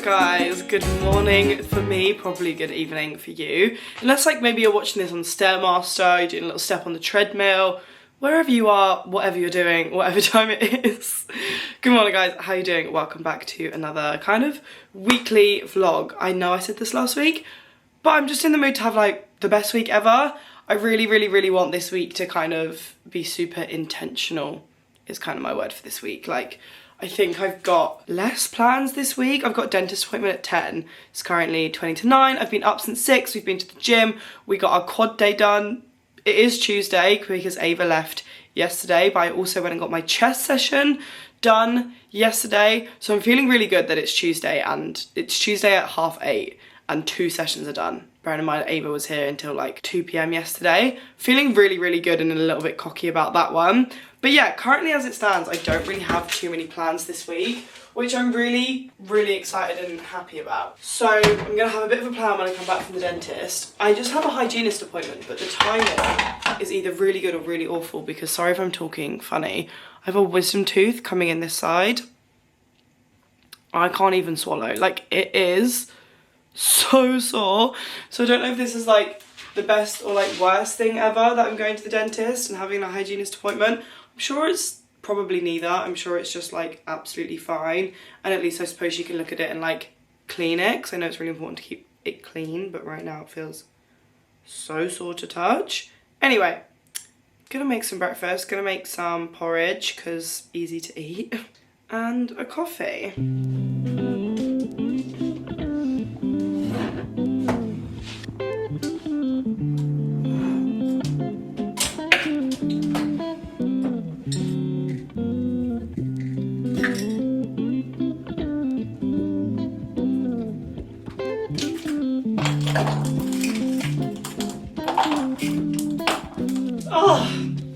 guys, good morning for me, probably good evening for you. Unless like maybe you're watching this on Stairmaster, you're doing a little step on the treadmill, wherever you are, whatever you're doing, whatever time it is. Good morning guys, how you doing? Welcome back to another kind of weekly vlog. I know I said this last week, but I'm just in the mood to have like the best week ever. I really want this week to kind of be super intentional, is kind of my word for this week. Like, I think I've got less plans this week. I've got a dentist appointment at 10. It's currently 20 to 9. I've been up since 6. We've been to the gym. We got our quad day done. It is Tuesday because Ava left yesterday, but I also went and got my chest session done yesterday. So I'm feeling really good that it's Tuesday, and it's Tuesday at 8:30 and 2 sessions are done. Bearing in mind Ava was here until like 2 PM yesterday. Feeling really good and a little bit cocky about that one. But yeah, currently as it stands, I don't really have too many plans this week, which I'm really excited and happy about. So I'm gonna have a bit of a plan when I come back from the dentist. I just have a hygienist appointment, but the timing is either really good or really awful because, sorry if I'm talking funny, I have a wisdom tooth coming in this side. I can't even swallow. Like, it is so sore. So I don't know if this is like the best or like worst thing ever that I'm going to the dentist and having a hygienist appointment. I'm sure it's probably neither. I'm sure it's just like absolutely fine, and at least I suppose you can look at it and like clean it, because I know it's really important to keep it clean, but right now it feels so sore to touch. Anyway, gonna make some breakfast, gonna make some porridge because easy to eat, and a coffee.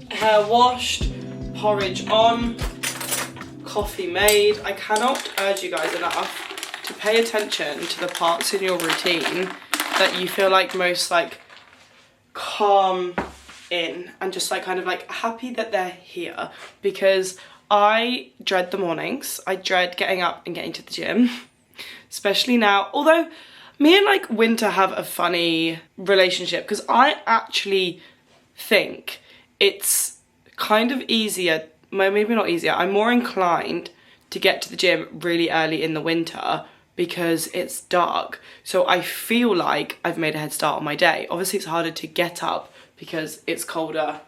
Hair washed, porridge on, coffee made. I cannot urge you guys enough to pay attention to the parts in your routine that you feel like most like calm in and just like kind of like happy that they're here, because I dread the mornings. I dread getting up and getting to the gym, especially now. Although me and like winter have a funny relationship, because I actually think it's kind of easier, maybe not easier, I'm more inclined to get to the gym really early in the winter because it's dark. So I feel like I've made a head start on my day. Obviously it's harder to get up because it's colder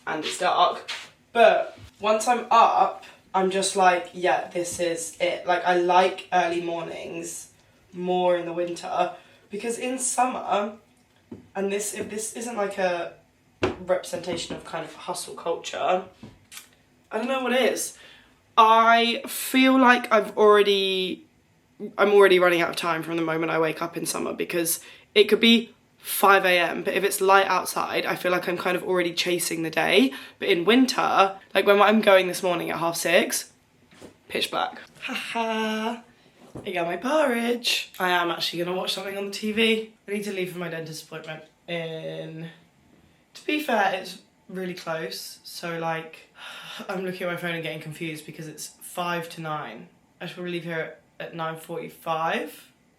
and it's dark. But once I'm up, I'm just like, yeah, this is it. Like, I like early mornings more in the winter, because in summer, and if this isn't like a representation of kind of hustle culture, I don't know what it is. I feel like I'm already running out of time from the moment I wake up in summer, because it could be 5 AM, but if it's light outside, I feel like I'm kind of already chasing the day. But in winter, like when I'm going this morning at 6:30, pitch black. Haha. I got my porridge. I am actually gonna watch something on the TV. I need to leave for my dentist appointment in... To be fair, it's really close, so like, I'm looking at my phone and getting confused because it's 5 to 9. I should probably leave here at 9:45,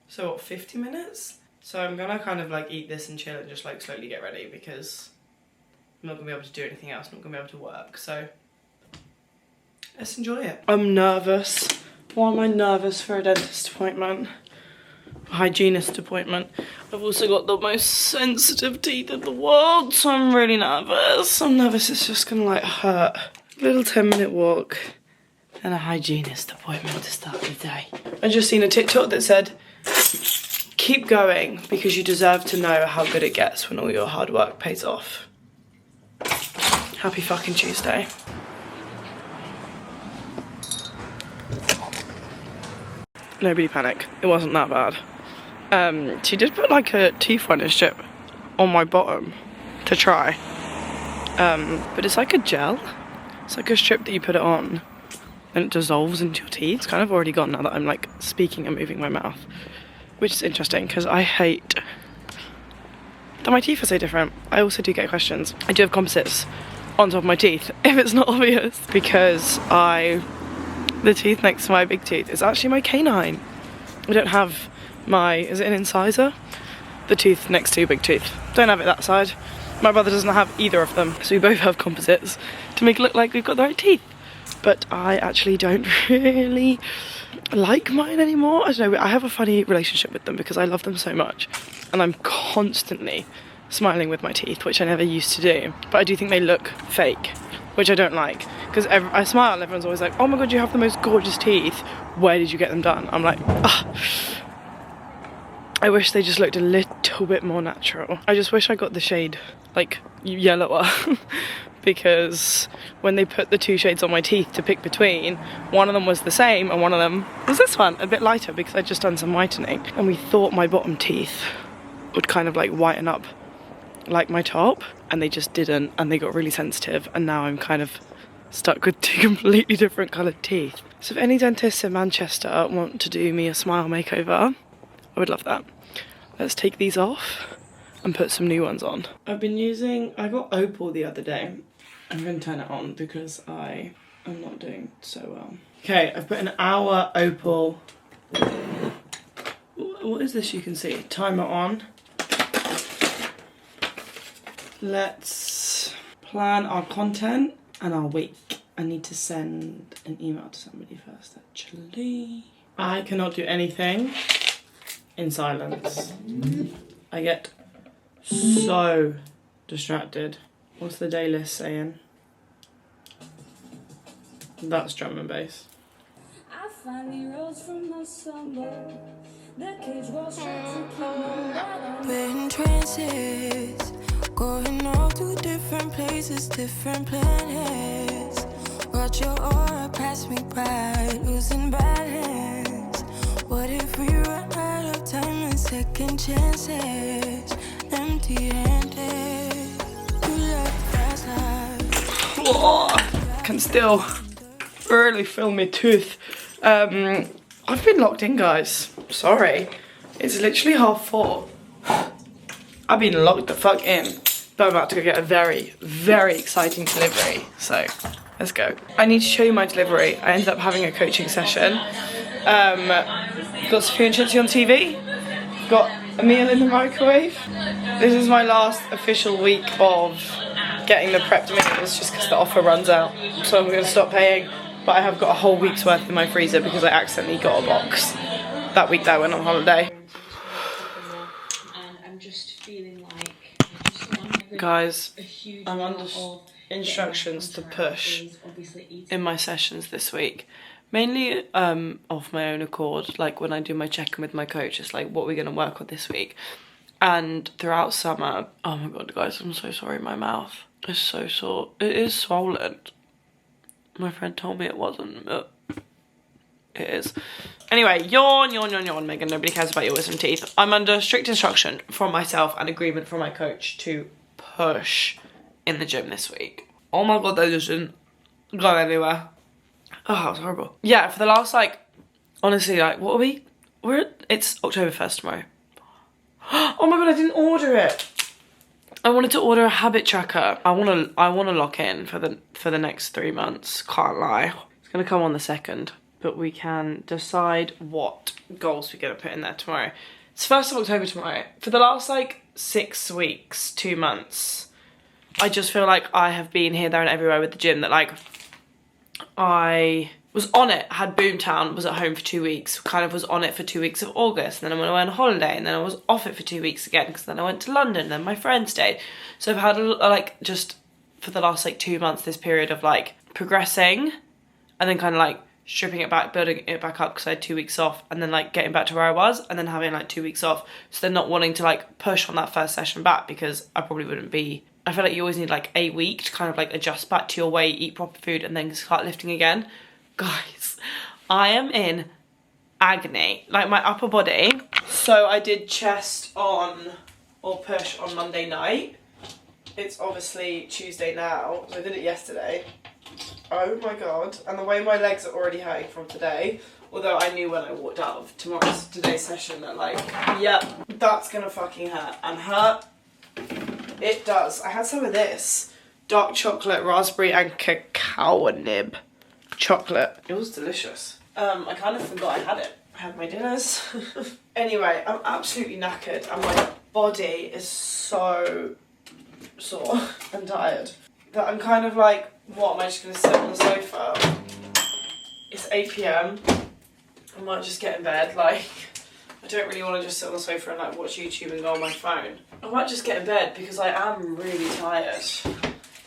so what, 50 minutes? So I'm gonna kind of like eat this and chill and just like slowly get ready, because I'm not gonna be able to do anything else, I'm not gonna be able to work, so let's enjoy it. I'm nervous. Why am I nervous for a dentist appointment? Hygienist appointment. I've also got the most sensitive teeth in the world, so I'm really nervous. I'm nervous it's just gonna like hurt. A little 10-minute walk and a hygienist appointment to start the day. I just seen a TikTok that said, keep going because you deserve to know how good it gets when all your hard work pays off. Happy fucking Tuesday. Nobody panic, it wasn't that bad. She did put like a teeth whitening strip on my bottom to try, but it's like a gel. It's like a strip that you put it on and it dissolves into your teeth. It's kind of already gone now that I'm like speaking and moving my mouth, which is interesting because I hate that my teeth are so different. I also do get questions. I do have composites on top of my teeth, if it's not obvious, because the tooth next to my big tooth is actually my canine. I don't have my, is it an incisor? The tooth next to big tooth. Don't have it that side. My brother doesn't have either of them, so we both have composites to make it look like we've got the right teeth. But I actually don't really like mine anymore. I don't know, I have a funny relationship with them because I love them so much. And I'm constantly smiling with my teeth, which I never used to do. But I do think they look fake, which I don't like. Because I smile and everyone's always like, oh my god, you have the most gorgeous teeth. Where did you get them done? I'm like, ah. I wish they just looked a little bit more natural. I just wish I got the shade, like, yellower. Because when they put the 2 shades on my teeth to pick between, one of them was the same and one of them was this one, a bit lighter because I'd just done some whitening. And we thought my bottom teeth would kind of like whiten up like my top, and they just didn't, and they got really sensitive, and now I'm kind of stuck with 2 completely different coloured teeth. So if any dentists in Manchester want to do me a smile makeover, I would love that. Let's take these off and put some new ones on. I got Opal the other day. I'm going to turn it on because I am not doing so well. Okay, I've put an hour Opal. What is this you can see? Timer on. Let's plan our content and our week. I need to send an email to somebody first, actually. I cannot do anything in silence. I get so distracted. What's the day list saying? That's drum and bass. I finally rose from the summer. The cage was we're in trances, going off to different places, different planets. Watch your aura pass me by, losing balance. What if we run out of time and second chances? Empty-handed, you left fast life. Oh, can still barely feel my tooth. I've been locked in, guys. Sorry. It's literally 4:30. I've been locked the fuck in. But I'm about to go get a very, very exciting delivery. So, let's go. I need to show you my delivery. I ended up having a coaching session. Got Sophia and Chitsy on TV. Got a meal in the microwave. This is my last official week of getting the prepped meals just because the offer runs out. So I'm going to stop paying. But I have got a whole week's worth in my freezer because I accidentally got a box that week that I went on holiday. And I'm just feeling like guys, I'm under instructions to push in my sessions this week. Mainly off my own accord, like when I do my check-in with my coach, it's like what we're going to work on this week. And throughout summer, oh my god guys, I'm so sorry, my mouth is so sore. It is swollen. My friend told me it wasn't, but it is. Anyway, yawn, Megan. Nobody cares about your wisdom teeth. I'm under strict instruction from myself and agreement from my coach to push in the gym this week. Oh my god, they just didn't go anywhere. Oh, that was horrible. Yeah, for the last, like, honestly, like, what are we? It's October 1st tomorrow. Oh my god, I didn't order it. I wanted to order a habit tracker. I want to lock in for the next 3 months. Can't lie. It's gonna come on the 2nd, but we can decide what goals we're gonna put in there tomorrow. It's 1st of October tomorrow. For the last like 6 weeks, 2 months, I just feel like I have been here, there, and everywhere with the gym. That like I was on it, had Boomtown, was at home for 2 weeks, kind of was on it for 2 weeks of August, and then I went away on holiday, and then I was off it for 2 weeks again, because then I went to London, and then my friend stayed. So I've had like just for the last like 2 months this period of like progressing, and then kind of like stripping it back, building it back up because I had 2 weeks off, and then like getting back to where I was, and then having like 2 weeks off. So then not wanting to like push on that first session back because I probably wouldn't be. I feel like you always need like a week to kind of like adjust back to your weight, eat proper food, and then start lifting again. Guys, I am in agony, like my upper body. So I did chest on or push on Monday night. It's obviously Tuesday now, so I did it yesterday. Oh my god, and the way my legs are already hurting from today, although I knew when I walked out of today's session that like, yep, that's gonna fucking hurt, and hurt it does. I had some of this dark chocolate, raspberry and cacao nib chocolate. It was delicious. I kind of forgot I had it. I had my dinners. Anyway, I'm absolutely knackered and my body is so sore and tired that I'm kind of like, what, am I just going to sit on the sofa? It's 8 PM. I might just get in bed. Like, I don't really want to just sit on the sofa and like watch YouTube and go on my phone. I might just get in bed because I am really tired.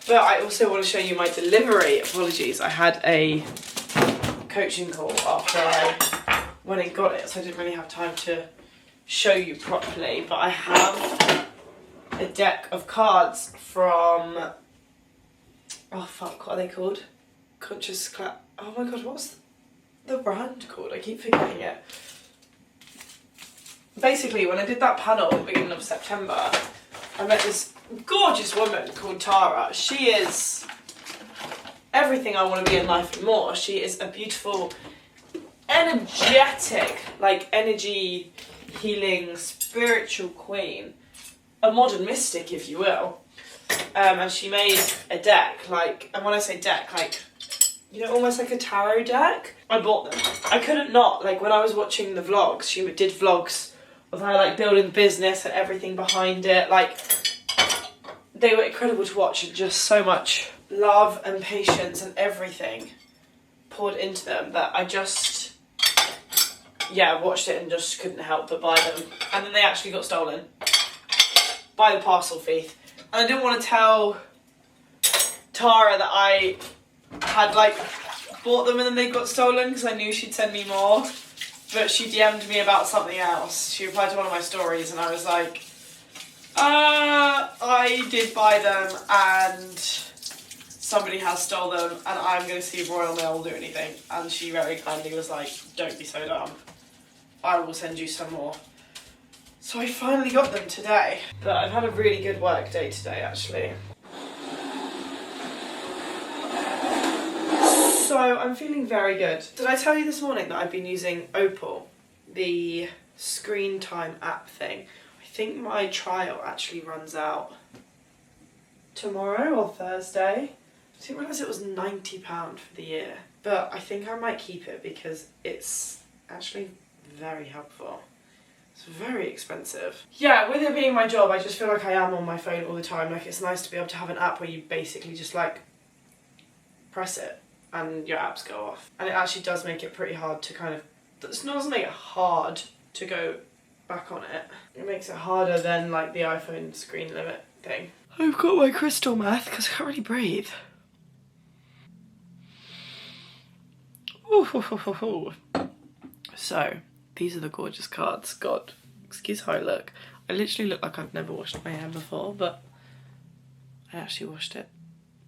But I also want to show you my delivery. Apologies, I had a coaching call after I went and got it, so I didn't really have time to show you properly. But I have a deck of cards from, oh fuck, what are they called? Oh my god, what's the brand called? I keep forgetting it. Basically, when I did that panel at the beginning of September, I met this gorgeous woman called Tara. She is everything I want to be in life and more. She is a beautiful, energetic, like energy healing, spiritual queen. A modern mystic, if you will. And she made a deck, like, and when I say deck, like, you know, almost like a tarot deck. I bought them. I couldn't not, like, when I was watching the vlogs, she did vlogs of her, like, building business and everything behind it. Like, they were incredible to watch, and just so much love and patience and everything poured into them that I just, yeah, watched it and just couldn't help but buy them. And then they actually got stolen by the parcel thief. And I didn't want to tell Tara that I had like bought them and then they got stolen because I knew she'd send me more. But she DM'd me about something else. She replied to one of my stories and I was like, I did buy them and somebody has stole them and I'm going to see if Royal Mail will do anything. And she very kindly was like, don't be so dumb. I will send you some more. So I finally got them today. But I've had a really good work day today, actually. So I'm feeling very good. Did I tell you this morning that I've been using Opal, the screen time app thing? I think my trial actually runs out tomorrow or Thursday. I didn't realise it was £90 for the year. But I think I might keep it because it's actually very helpful. It's very expensive. Yeah, with it being my job, I just feel like I am on my phone all the time. Like, it's nice to be able to have an app where you basically just like press it and your apps go off. And it actually does make it pretty hard to kind of, it doesn't make it hard to go back on it. It makes it harder than like the iPhone screen limit thing. I've got my crystal meth because I can't really breathe. Ooh. So, these are the gorgeous cards. God, excuse how I look. I literally look like I've never washed my hair before, but I actually washed it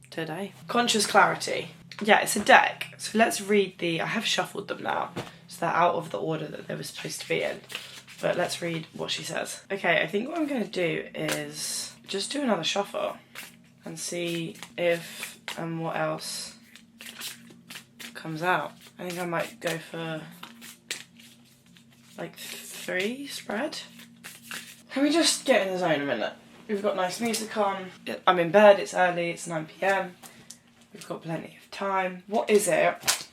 today. Conscious clarity. Yeah, it's a deck. So let's read I have shuffled them now, so they're out of the order that they were supposed to be in. But let's read what she says. Okay, I think what I'm going to do is just do another shuffle and see if and what else comes out. I think I might go for like 3 spread. Can we just get in the zone a minute? We've got nice music on. I'm in bed, it's early, it's 9 PM. We've got plenty of time. What is it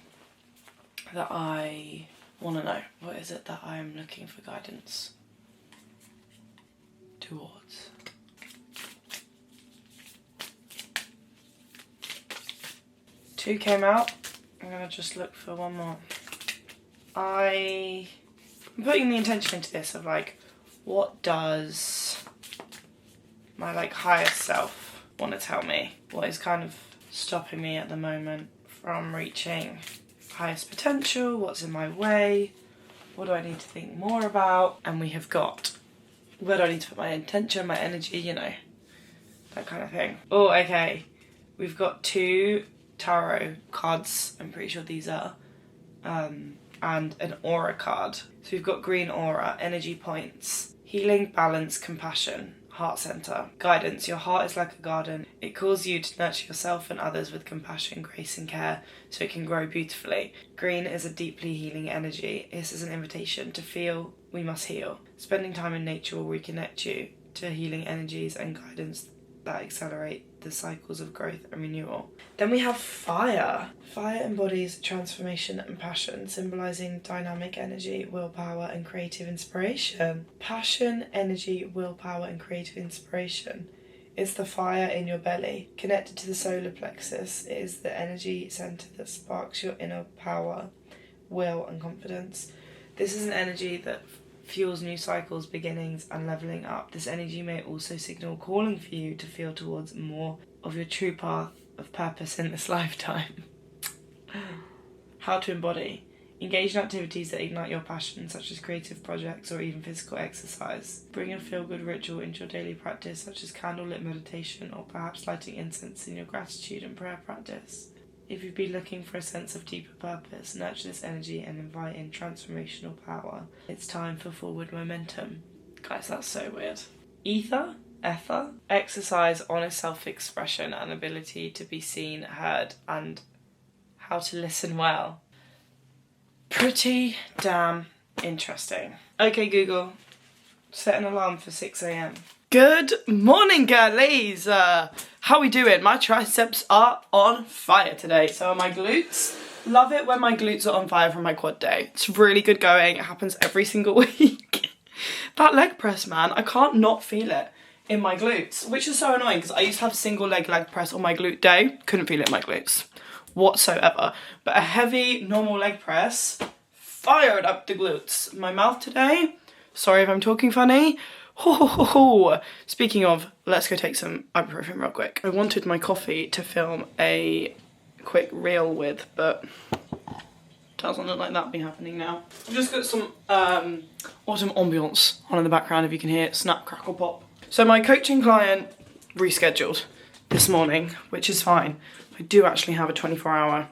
that I want to know? What is it that I am looking for guidance towards? Two came out. I'm going to just look for one more. I'm putting the intention into this of like, what does my like highest self want to tell me? What is kind of stopping me at the moment from reaching highest potential? What's in my way? What do I need to think more about? And we have got, where do I need to put my intention, my energy, you know, that kind of thing. Oh, okay. We've got 2 tarot cards, I'm pretty sure these are, and an aura card. So we've got green aura, energy points, healing, balance, compassion, heart center, guidance. Your heart is like a garden. It calls you to nurture yourself and others with compassion, grace and care so it can grow beautifully. Green is a deeply healing energy. This is an invitation to feel we must heal. Spending time in nature will reconnect you to healing energies and guidance that accelerate the cycles of growth and renewal. Then we have fire. Fire embodies transformation and passion, symbolizing dynamic energy, willpower, and creative inspiration. Passion, energy, willpower, and creative inspiration. It's the fire in your belly. Connected to the solar plexus, it is the energy center that sparks your inner power, will, and confidence. This is an energy that fuels new cycles, beginnings, and leveling up. This energy may also signal calling for you to feel towards more of your true path of purpose in this lifetime. How to embody. Engage in activities that ignite your passion, such as creative projects or even physical exercise. Bring a feel-good ritual into your daily practice, such as candlelit meditation or perhaps lighting incense in your gratitude and prayer practice. If you've been looking for a sense of deeper purpose, nurture this energy and invite in transformational power. It's time for forward momentum. Guys, that's so weird. Ether. Exercise honest self-expression and ability to be seen, heard, and how to listen well. Pretty damn interesting. Okay, Google, set an alarm for 6 a.m. Good morning, girlies. How we doing? My triceps are on fire today. So are my glutes. Love it when my glutes are on fire from my quad day. It's really good going. It happens every single week. That leg press, man, I can't not feel it in my glutes, which is so annoying because I used to have single leg press on my glute day. Couldn't feel it in my glutes whatsoever. But a heavy normal leg press fired up the glutes. My mouth today, sorry if I'm talking funny. Speaking of, let's go take some ibuprofen real quick. I wanted my coffee to film a quick reel with, but doesn't look like that be happening now. I've just got some autumn ambience on in the background, if you can hear it, snap, crackle, pop. So my coaching client rescheduled this morning, which is fine. I do actually have a 24-hour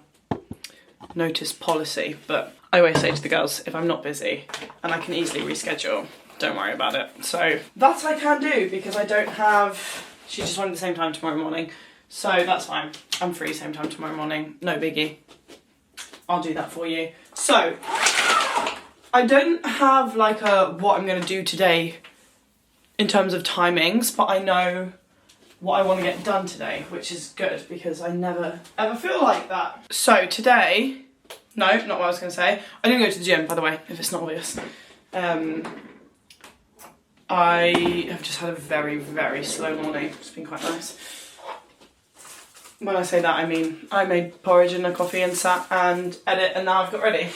notice policy, but I always say to the girls, if I'm not busy and I can easily reschedule, don't worry about it. So that I can do because I don't have, she just wanted the same time tomorrow morning. So that's fine. I'm free same time tomorrow morning. No biggie. I'll do that for you. So I don't have like a what I'm going to do today in terms of timings, but I know what I want to get done today, which is good because I never ever feel like that. So today, no, not what I was going to say. I didn't go to the gym, by the way, if it's not obvious. I have just had a very, very slow morning. It's been quite nice. When I say that, I mean I made porridge and a coffee and sat and edit, and now I've got ready.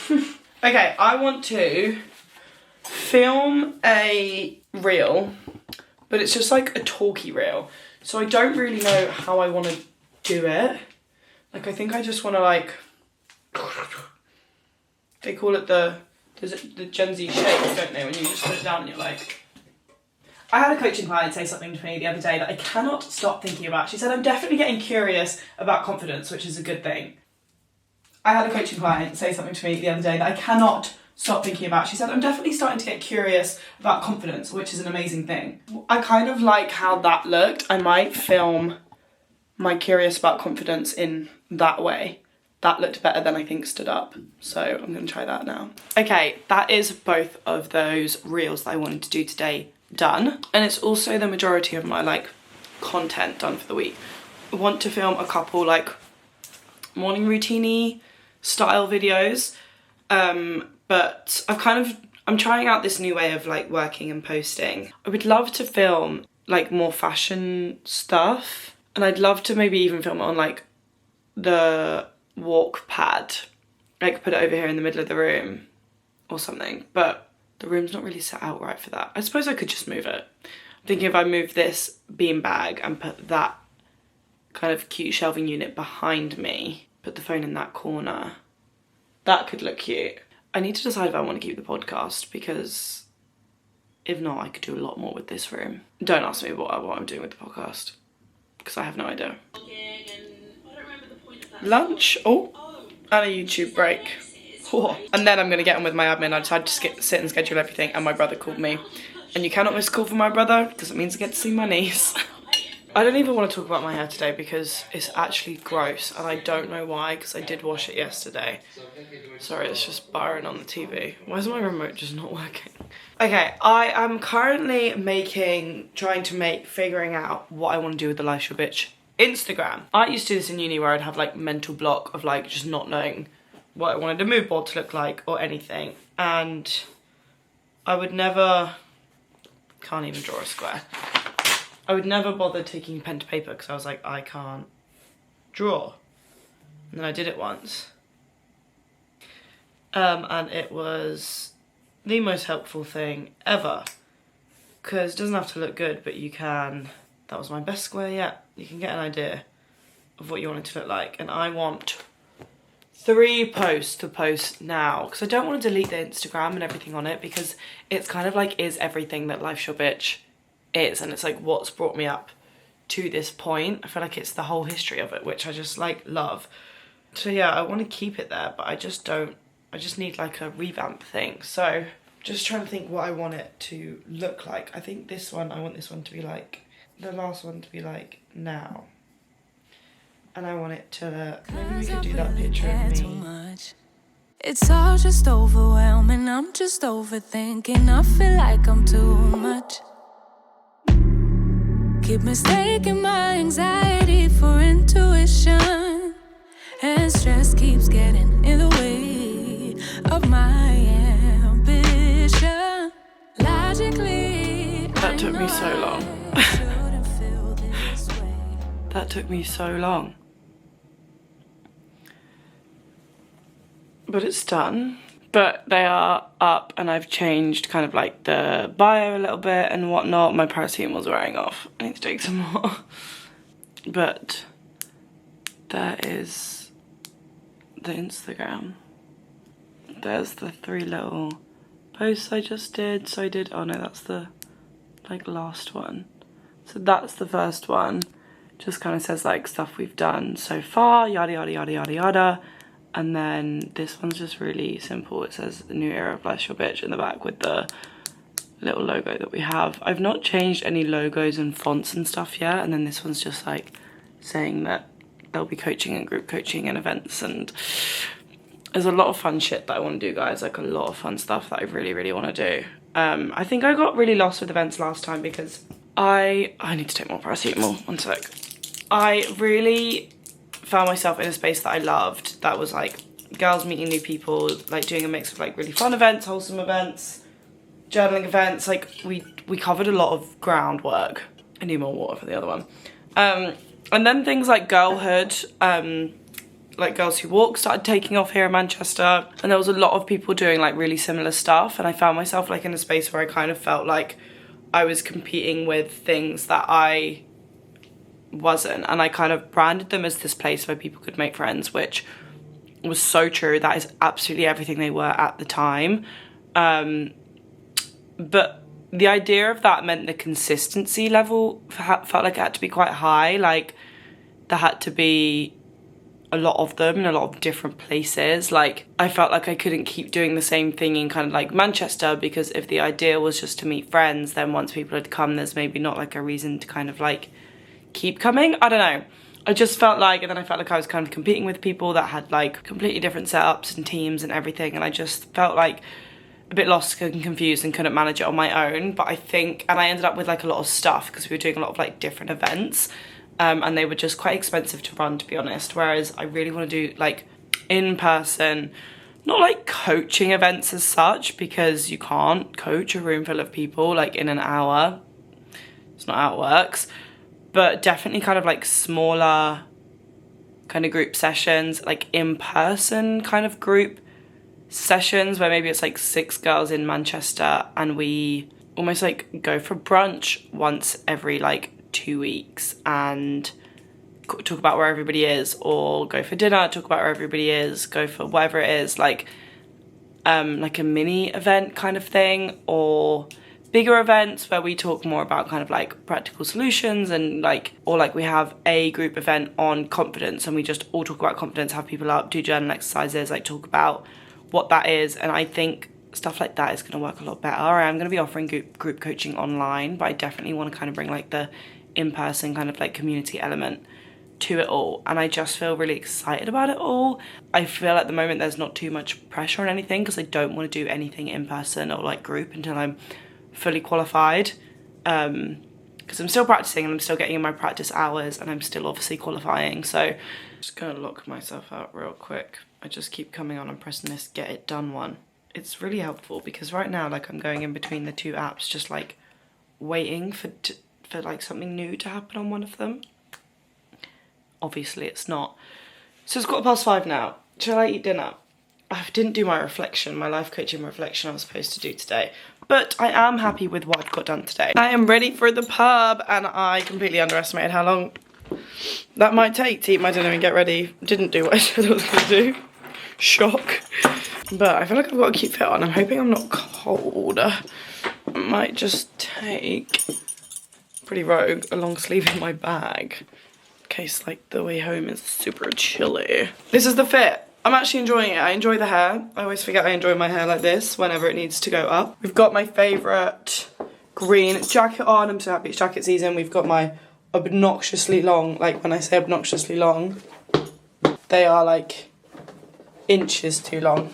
Okay, I want to film a reel, but it's just like a talky reel. So I don't really know how I want to do it. Like, I think I just want to like, they call it the Gen Z shake, don't they? When you just put it down and you're like, I had a coaching client say something to me the other day that I cannot stop thinking about. She said, I'm definitely getting curious about confidence, which is a good thing. I had a coaching client say something to me the other day that I cannot stop thinking about. She said, I'm definitely starting to get curious about confidence, which is an amazing thing. I kind of like how that looked. I might film my curious about confidence in that way. That looked better than I think stood up. So I'm going to try that now. Okay, that is both of those reels that I wanted to do today done, and it's also the majority of my like content done for the week. I want to film a couple like morning routine-y style videos, but I'm trying out this new way of like working and posting. I would love to film like more fashion stuff, and I'd love to maybe even film it on like the walk pad, like put it over here in the middle of the room or something, but the room's not really set out right for that. I suppose I could just move it. I'm thinking if I move this bean bag and put that kind of cute shelving unit behind me, put the phone in that corner, that could look cute. I need to decide if I want to keep the podcast, because if not, I could do a lot more with this room. Don't ask me what I'm doing with the podcast, because I have no idea. Lunch, oh, and a YouTube break. Oh. And then I'm going to get on with my admin. I decided to sit and schedule everything, and my brother called me. And you cannot miss a call from my brother, because it means I get to see my niece. I don't even want to talk about my hair today because it's actually gross and I don't know why, because I did wash it yesterday. Sorry, it's just Byron on the TV. Why is my remote just not working? Okay, I am currently figuring out what I want to do with the Life Your Bitch Instagram. I used to do this in uni where I'd have like mental block of like just not knowing what I wanted a mood board to look like or anything. And I would never, can't even draw a square. I would never bother taking pen to paper because I was like, I can't draw. And then I did it once. And it was the most helpful thing ever. Because it doesn't have to look good, but you can, that was my best square yet. You can get an idea of what you want it to look like. And I want 3 posts to post now. Because I don't want to delete the Instagram and everything on it because it's kind of like is everything that Life's Your Bitch is, and it's like what's brought me up to this point. I feel like it's the whole history of it, which I just like love. So yeah, I want to keep it there, but I just need like a revamp thing. So just trying to think what I want it to look like. I think this one, I want this one to be like, the last one to be like now. And I want it to, maybe we could do that picture of me. It's all just overwhelming, I'm just overthinking. I feel like I'm too much. Keep mistaking my anxiety for intuition, and stress keeps getting in the way of my ambition. Logically, that took me so long. That took me so long. But it's done. But they are up and I've changed kind of like the bio a little bit and whatnot. My paracetamol's wearing off. I need to take some more. But there is the Instagram. There's the 3 little posts I just did. So I did, oh no, that's the like last one. So that's the first one. Just kind of says like stuff we've done so far, yada yada yada yada yada. And then this one's just really simple. It says the new era of Bless Your Bitch in the back with the little logo that we have. I've not changed any logos and fonts and stuff yet. And then this one's just like saying that there'll be coaching and group coaching and events. And there's a lot of fun shit that I want to do, guys. Like a lot of fun stuff that I really, really want to do. I think I got really lost with events last time because I need to take more paracetamol. One sec. I really found myself in a space that I loved, that was like girls meeting new people, like doing a mix of like really fun events, wholesome events, journaling events. Like we covered a lot of groundwork. I need more water for the other one. And then things like girlhood, like Girls Who Walk started taking off here in Manchester, and there was a lot of people doing like really similar stuff, and I found myself like in a space where I kind of felt like I was competing with things that I wasn't, and I kind of branded them as this place where people could make friends, which was so true. That is absolutely everything they were at the time. But the idea of that meant the consistency level felt like it had to be quite high. Like there had to be a lot of them in a lot of different places. Like I felt like I couldn't keep doing the same thing in kind of like Manchester, because if the idea was just to meet friends, then once people had come, there's maybe not like a reason to kind of like keep coming. I don't know. I just felt like, and then I felt like I was kind of competing with people that had like completely different setups and teams and everything, and I just felt like a bit lost and confused and couldn't manage it on my own. But I think, and I ended up with like a lot of stuff because we were doing a lot of like different events, and they were just quite expensive to run, to be honest, whereas I really want to do like in-person, not like coaching events as such, because you can't coach a room full of people like in an hour. It's not how it works. But definitely kind of like smaller kind of group sessions, like in-person kind of group sessions where maybe it's like 6 girls in Manchester and we almost like go for brunch once every like 2 weeks and talk about where everybody is, or go for dinner, talk about where everybody is, go for whatever it is, like a mini event kind of thing, or bigger events where we talk more about kind of like practical solutions, and like, or like we have a group event on confidence and we just all talk about confidence, have people up, do journal exercises, like talk about what that is. And I think stuff like that is going to work a lot better. I'm going to be offering group coaching online, but I definitely want to kind of bring like the in-person kind of like community element to it all, and I just feel really excited about it all. I feel at the moment there's not too much pressure on anything because I don't want to do anything in person or like group until I'm fully qualified, because I'm still practicing and I'm still getting in my practice hours, and I'm still obviously qualifying. So I'm just gonna lock myself out real quick. I just keep coming on and pressing this get it done one. It's really helpful because right now like I'm going in between the two apps just like waiting for like something new to happen on one of them. Obviously it's not. So it's 5:15 now. Shall I eat dinner? I didn't do my reflection, my life coaching reflection I was supposed to do today, but I am happy with what I've got done today. I am ready for the pub, and I completely underestimated how long that might take to eat my dinner and get ready. Didn't do what I said I was gonna do. Shock. But I feel like I've got a cute fit on. I'm hoping I'm not cold. I might just take, pretty rogue, a long sleeve in my bag. Case like the way home is super chilly. This is the fit. I'm actually enjoying it. I enjoy the hair. I always forget I enjoy my hair like this whenever it needs to go up. We've got my favourite green jacket on. I'm so happy it's jacket season. We've got my obnoxiously long, like when I say obnoxiously long, they are like inches too long.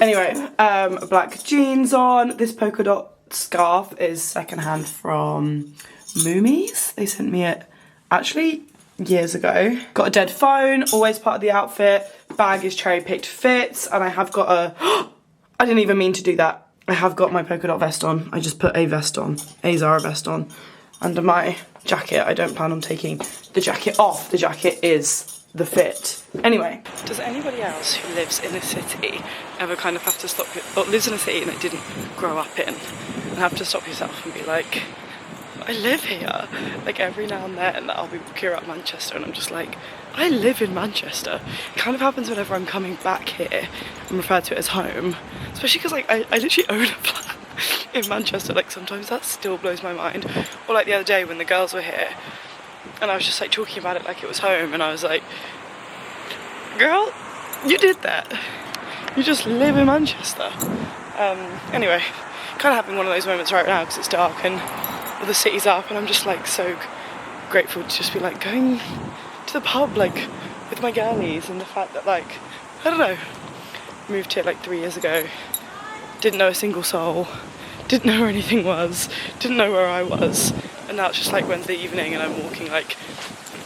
Anyway, black jeans on. This polka dot scarf is secondhand from Moomies. They sent me it actually years ago. Got a dead phone, always part of the outfit. Bag is cherry picked fits, and I have got a, I didn't even mean to do that. I have got my polka dot vest on. I just put a vest on, a Zara vest on, under my jacket. I don't plan on taking the jacket off. The jacket is the fit. Anyway, does anybody else who lives in a city ever kind of have to stop, or lives in a city and they didn't grow up in, and have to stop yourself and be like, I live here? Like every now and then I'll be walking around Manchester and I'm just like, I live in Manchester. It kind of happens whenever I'm coming back here and refer to it as home, especially because like I literally own a flat in Manchester. Like sometimes that still blows my mind. Or like the other day when the girls were here and I was just like talking about it like it was home, and I was like, girl, you did that. You just live in Manchester. Anyway, kind of having one of those moments right now because it's dark and the city's up, and I'm just like so grateful to just be like going to the pub like with my girlies, and the fact that like, I don't know, moved here like 3 years ago, didn't know a single soul, didn't know where anything was, didn't know where I was, and now it's just like Wednesday evening and I'm walking like,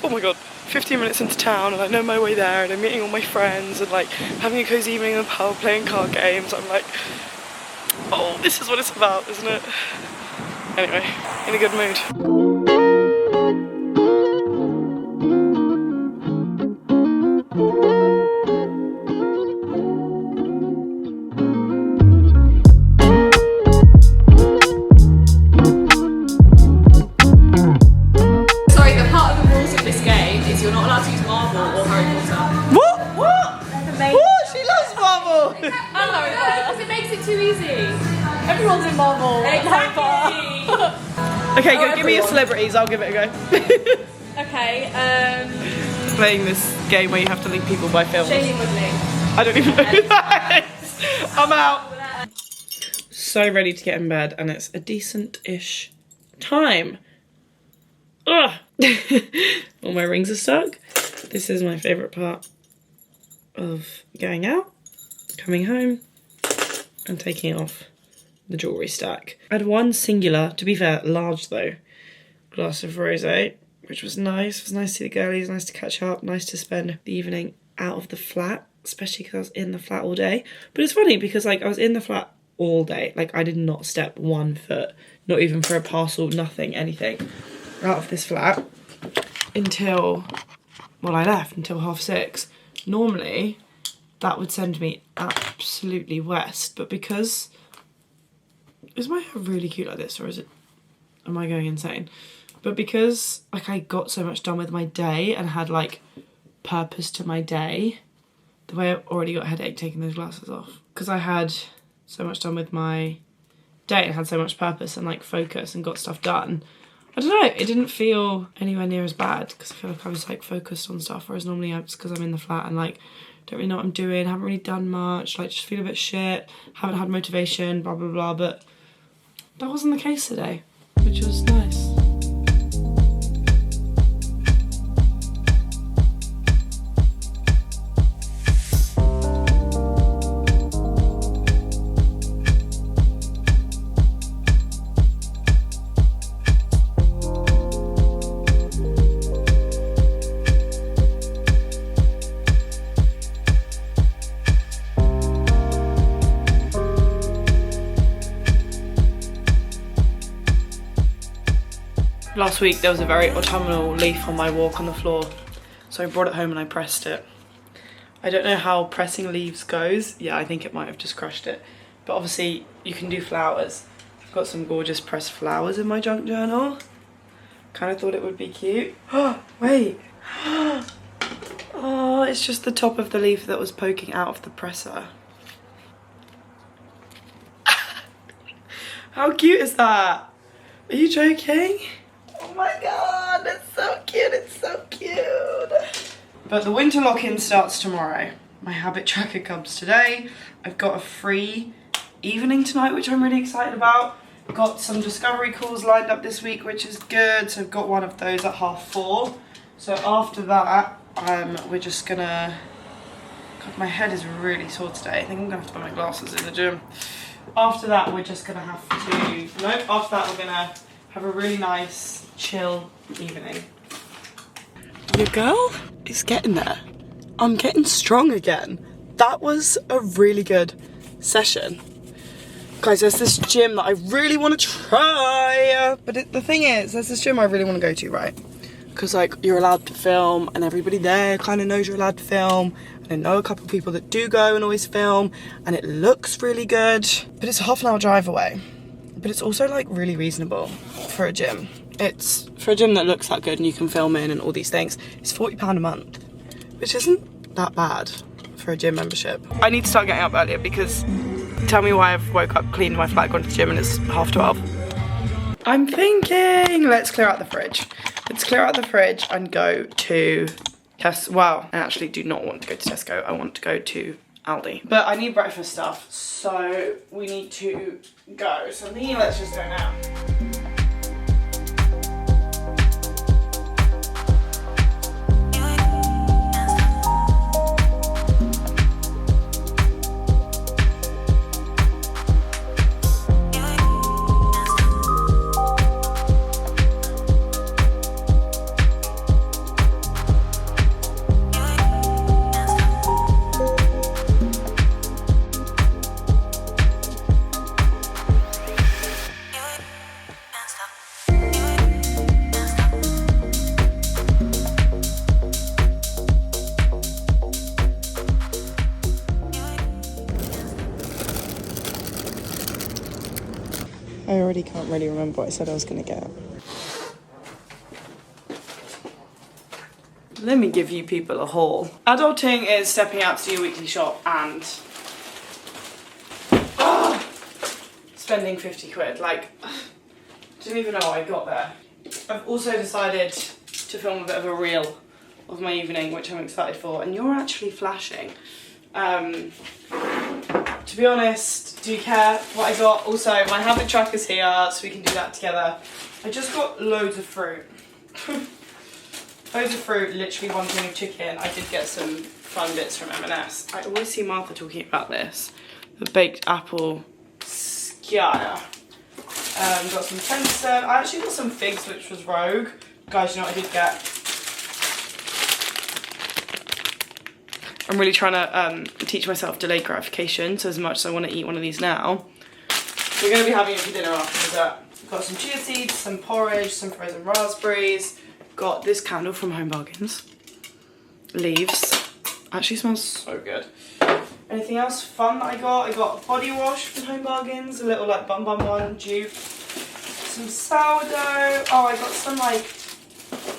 oh my god, 15 minutes into town, and I know my way there, and I'm meeting all my friends and like having a cozy evening in the pub playing card games. I'm like, oh, this is what it's about, isn't it? Anyway, in a good mood. Sorry, the part of the rules of this game is you're not allowed to use Marvel or Harry Potter. What? What? She loves Marvel! And Harry Potter, because it makes it too easy. Everyone's in Marvel. Exactly. Okay, go give me your celebrities, I'll give it a go. Okay, Playing this game where you have to link people by films. Shailene Woodley. I don't even know who that is. I'm out. So ready to get in bed, and it's a decent-ish time. Ugh. All my rings are stuck. This is my favourite part of going out, coming home, and taking off the jewellery stack. I had one singular, to be fair, large though, glass of rosé, which was nice. It was nice to see the girlies, nice to catch up, nice to spend the evening out of the flat, especially because I was in the flat all day. But it's funny because like I was in the flat all day. Like I did not step 1 foot, not even for a parcel, nothing, anything, out of this flat until, well, I left until 6:30. Normally that would send me absolutely west, but because, is my hair really cute like this, or is it, am I going insane? But because like I got so much done with my day and had like purpose to my day, the way I already got a headache taking those glasses off, because I had so much done with my day and had so much purpose and like focus and got stuff done. I don't know, it didn't feel anywhere near as bad because I feel like I was like focused on stuff, whereas normally it's because I'm in the flat and like don't really know what I'm doing, haven't really done much, like just feel a bit shit, haven't had motivation, blah blah blah. But that wasn't the case today, which was nice. Last week there was a very autumnal leaf on my walk on the floor, so I brought it home and I pressed it. I don't know how pressing leaves goes. Yeah, I think it might have just crushed it. But obviously you can do flowers. I've got some gorgeous pressed flowers in my junk journal. Kind of thought it would be cute. Oh, wait. Oh, it's just the top of the leaf that was poking out of the presser. How cute is that? Are you joking? Oh my god, it's so cute, it's so cute. But the winter lock-in starts tomorrow. My habit tracker comes today. I've got a free evening tonight, which I'm really excited about. Got some discovery calls lined up this week, which is good. So I've got one of those at 4:30. So after that, we're just gonna... God, my head is really sore today. I think I'm gonna have to wear my glasses in the gym. After that, we're just gonna have to... Nope, after that we're gonna have a really nice, chill evening. Your girl is getting there. I'm getting strong again. That was a really good session. Guys, there's this gym that I really want to try. But the thing is, there's this gym I really want to go to, right? Because, like, you're allowed to film and everybody there kind of knows you're allowed to film. And I know a couple of people that do go and always film. And it looks really good. But it's a half-an-hour drive away. But it's also, like, really reasonable for a gym. It's, for a gym that looks that good and you can film in and all these things, it's £40 a month. Which isn't that bad for a gym membership. I need to start getting up earlier because... Tell me why I've woke up, cleaned my flat, gone to the gym and it's 12:30. I'm thinking, let's clear out the fridge. Let's clear out the fridge and go to Tesco. Well, I actually do not want to go to Tesco. I want to go to Aldi. But I need breakfast stuff, so we need to go. So I'm thinking let's just go now. I already can't really remember what I said I was going to get. Let me give you people a haul. Adulting is stepping out to do your weekly shop and spending 50 quid. Like, didn't even know how I got there. I've also decided to film a bit of a reel of my evening, which I'm excited for, and you're actually flashing. To be honest, do you care what I got? Also, my habit tracker's here, so we can do that together. I just got loads of fruit. Loads of fruit, literally one thing of chicken. I did get some fun bits from M&S. I always see Martha talking about this. The baked apple sciaia. Got some tension. I actually got some figs, which was rogue. Guys, you know what I did get? I'm really trying to teach myself delayed gratification, so as much as I want to eat one of these now, we're going to be having it for dinner after dessert. Got some chia seeds, some porridge, some frozen raspberries. Got this candle from Home Bargains. Leaves. Actually smells so good. Anything else fun that I got? I got a body wash from Home Bargains, a little like bum one, dupe. Some sourdough. Oh, I got some like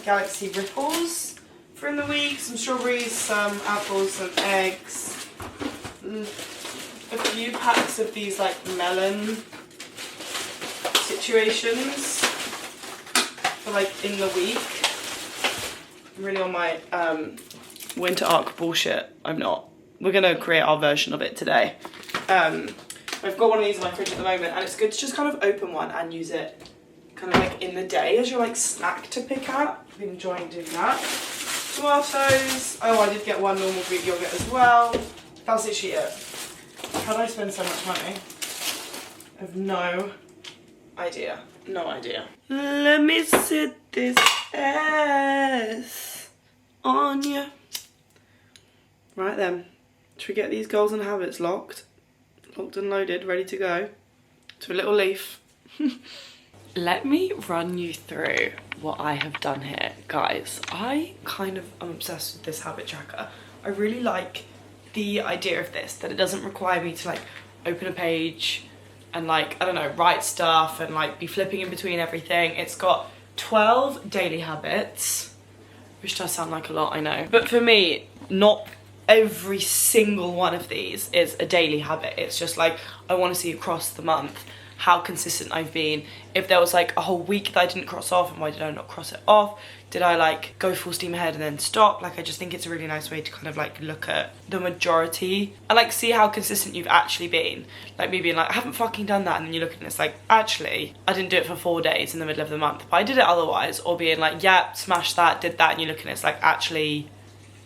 Galaxy Ripples for in the week. Some strawberries, some apples, some eggs. A few packs of these like melon situations for like in the week. I'm really on my winter arc bullshit. I'm not. We're gonna create our version of it today. I've got one of these in my fridge at the moment, and it's good to just kind of open one and use it kind of like in the day as your like snack to pick at. I've been enjoying doing that. Tomatoes. Oh, I did get one normal Greek yogurt as well. That's literally it. How did I spend so much money? I have no idea. No idea. Let me sit this ass on you. Right then. Should we get these goals and habits locked? Locked and loaded, ready to go. To a little leaf. let me run you through what I have done here. Guys, I kind of am obsessed with this habit tracker. I really like the idea of this, that it doesn't require me to like open a page and like, I don't know, write stuff and like be flipping in between everything. It's got 12 daily habits, which does sound like a lot, I know. But for me, not every single one of these is a daily habit. It's just like, I want to see across the month how consistent I've been. If there was like a whole week that I didn't cross off, and why did I not cross it off? Did I like go full steam ahead and then stop? Like, I just think it's a really nice way to kind of like look at the majority and like see how consistent you've actually been. Like me being like, I haven't fucking done that, and then you look at it and it's like, actually, I didn't do it for 4 days in the middle of the month, but I did it otherwise. Or being like, yeah, smashed that, did that, and you look at it, it's like, actually,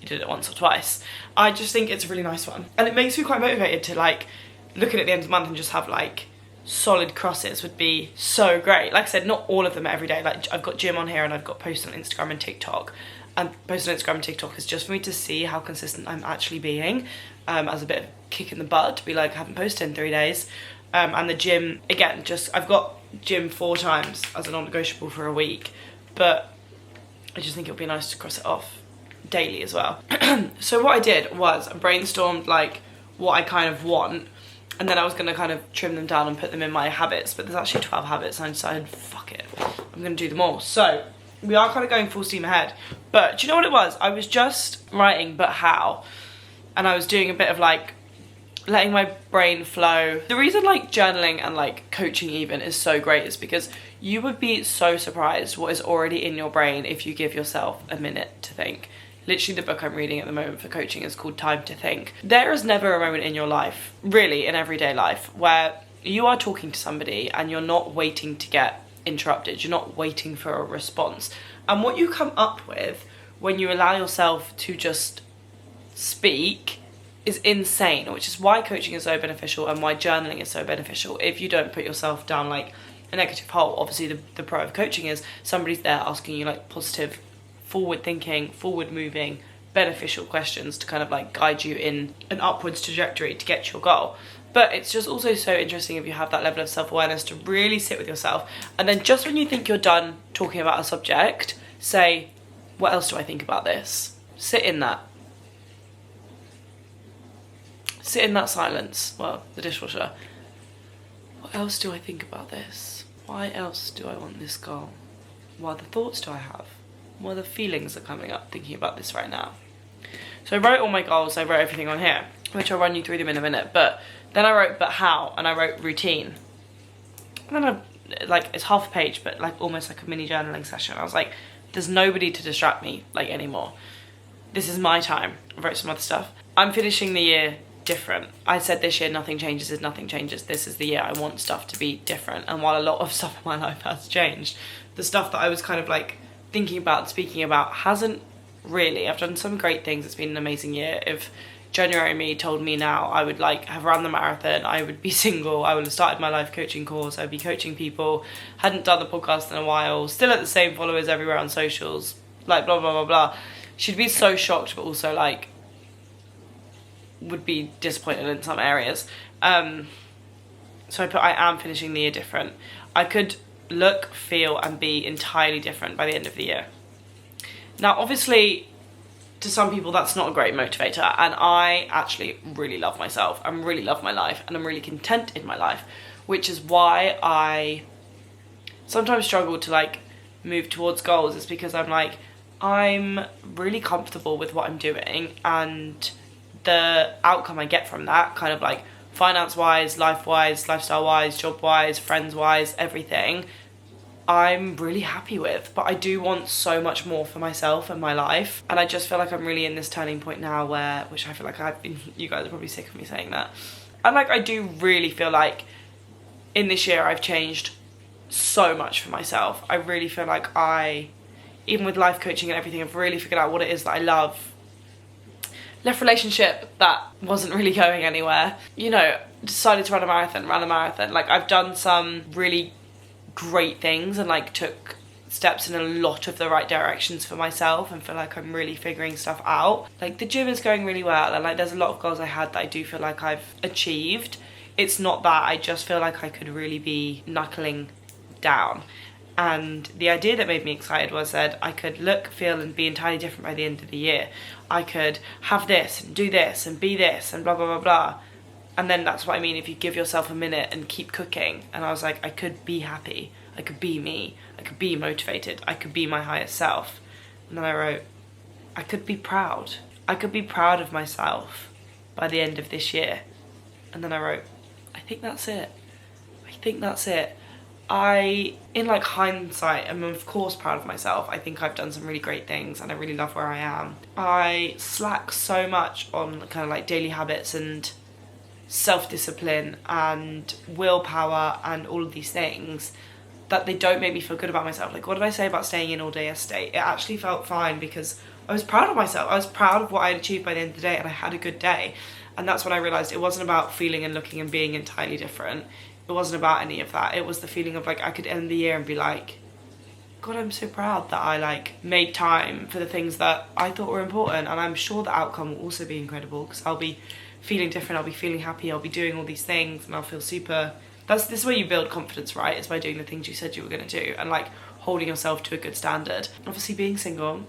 you did it once or twice. I just think it's a really nice one. And it makes me quite motivated to like look at it at the end of the month and just have like solid crosses would be so great. Like I said, not all of them every day. Like I've got gym on here and I've got posts on Instagram and TikTok. And posts on Instagram and TikTok is just for me to see how consistent I'm actually being, as a bit of a kick in the butt to be like, I haven't posted in 3 days. And the gym, again, just I've got gym 4 times as a non-negotiable for a week, but I just think it would be nice to cross it off daily as well. So what I did was I brainstormed like what I kind of want, and then I was going to kind of trim them down and put them in my habits, but there's actually 12 habits and I decided, fuck it, I'm going to do them all. So we are kind of going full steam ahead, but do you know what it was? I was just writing but how, and I was doing a bit of like letting my brain flow. The reason like journaling and like coaching even is so great is because you would be so surprised what is already in your brain if you give yourself a minute to think. Literally the book I'm reading at the moment for coaching is called Time to Think. There is never a moment in your life, really in everyday life, where you are talking to somebody and you're not waiting to get interrupted. You're not waiting for a response. And what you come up with when you allow yourself to just speak is insane, which is why coaching is so beneficial and why journaling is so beneficial. If you don't put yourself down like a negative hole, obviously the pro of coaching is somebody's there asking you like positive, forward thinking, forward moving, beneficial questions to kind of like guide you in an upwards trajectory to get to your goal. But it's just also so interesting if you have that level of self-awareness to really sit with yourself, and then just when you think you're done talking about a subject, say, what else do I think about this? Sit in that. Sit in that silence. Well, the dishwasher. What else do I think about this? Why else do I want this goal? What other thoughts do I have? What other feelings are coming up thinking about this right now? So I wrote all my goals, I wrote everything on here, which I'll run you through them in a minute, but then I wrote but how, and I wrote routine. And then I, like, it's half a page, but like almost like a mini journaling session. I was like, there's nobody to distract me like anymore. This is my time. I wrote some other stuff. I'm finishing the year different. I said this year nothing changes is nothing changes. This is the year I want stuff to be different. And while a lot of stuff in my life has changed, the stuff that I was kind of like thinking about and speaking about hasn't really. I've done some great things. It's been an amazing year. If January me told me now I would like have run the marathon, I would be single, I would have started my life coaching course, I'd be coaching people, hadn't done the podcast in a while, still at the same followers everywhere on socials, like blah blah blah blah, she'd be so shocked, but also like would be disappointed in some areas. So I put I am finishing the year different. I could look, feel and be entirely different by the end of the year. Now obviously to some people that's not a great motivator, and I actually really love myself and really love my life and I'm really content in my life, which is why I sometimes struggle to like move towards goals. It's because I'm like, I'm really comfortable with what I'm doing, and the outcome I get from that, kind of like finance-wise, life-wise, lifestyle-wise, job-wise, friends-wise, everything, I'm really happy with. But I do want so much more for myself and my life, and I just feel like I'm really in this turning point now where, which I feel like I've been, you guys are probably sick of me saying that, and like I do really feel like in this year I've changed so much for myself. I really feel like I, even with life coaching and everything, I've really figured out what it is that I love. Left relationship that wasn't really going anywhere, you know, decided to run a marathon. Like I've done some really great things and like took steps in a lot of the right directions for myself, and feel like I'm really figuring stuff out. Like the gym is going really well, and like there's a lot of goals I had that I do feel like I've achieved. It's not that, I just feel like I could really be knuckling down. And the idea that made me excited was that I could look, feel and be entirely different by the end of the year. I could have this and do this and be this and blah, blah, blah, blah. And then that's what I mean, if you give yourself a minute and keep cooking. And I was like, I could be happy. I could be me. I could be motivated. I could be my highest self. And then I wrote, I could be proud. I could be proud of myself by the end of this year. And then I wrote, I think that's it. I think that's it. In like hindsight, I'm of course proud of myself. I think I've done some really great things and I really love where I am. I slack so much on kind of like daily habits and self-discipline and willpower and all of these things that they don't make me feel good about myself. Like, what did I say about staying in all day yesterday? It actually felt fine because I was proud of myself. I was proud of what I had achieved by the end of the day and I had a good day. And that's when I realised it wasn't about feeling and looking and being entirely different. It wasn't about any of that. It was the feeling of like I could end the year and be like, God, I'm so proud that I like made time for the things that I thought were important. And I'm sure the outcome will also be incredible because I'll be feeling different, I'll be feeling happy, I'll be doing all these things and I'll feel super... This is where you build confidence, right? It's by doing the things you said you were going to do and like holding yourself to a good standard. Obviously being single,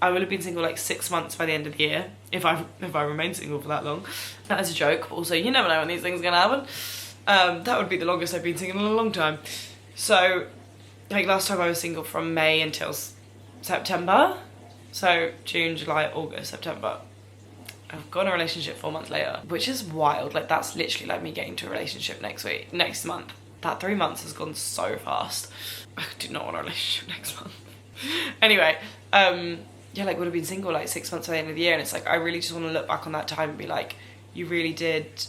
I will have been single like 6 months by the end of the year if I remain single for that long. That is a joke, but also you never know when these things are going to happen. That would be the longest I've been single in a long time. So, like last time I was single from May until September. So June, July, August, September. I've got in a relationship 4 months later, which is wild. Like that's literally like me getting to a relationship next month. That 3 months has gone so fast. I do not want a relationship next month. Anyway, yeah, like would have been single like 6 months by the end of the year, and it's like I really just want to look back on that time and be like, you really did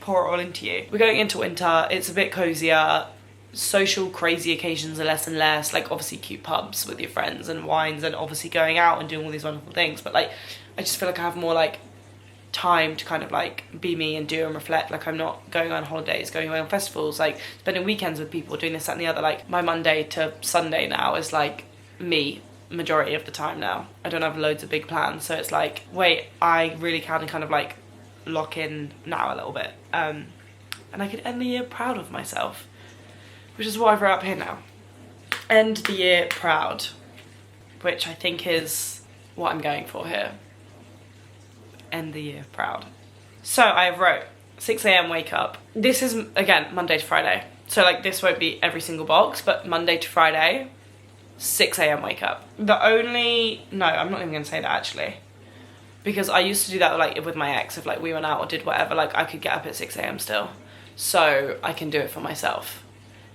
pour it all into you. We're going into winter, it's a bit cozier, social crazy occasions are less and less, like obviously cute pubs with your friends and wines and obviously going out and doing all these wonderful things, but like I just feel like I have more like time to kind of like be me and do and reflect. Like I'm not going on holidays, going away on festivals, like spending weekends with people, doing this, that and the other. Like my Monday to Sunday now is like me majority of the time now. I don't have loads of big plans, so it's like, wait, I really can kind of like lock in now a little bit, and I could end the year proud of myself, which is what I've wrote up here now. End the year proud, which I think is what I'm going for here. End the year proud. So I wrote 6 a.m. wake up. This is again Monday to Friday, so like this won't be every single box, but Monday to Friday 6 a.m. wake up. No, I'm not even gonna say that actually, because I used to do that like with my ex. If like we went out or did whatever, like I could get up at 6 a.m. still, so I can do it for myself.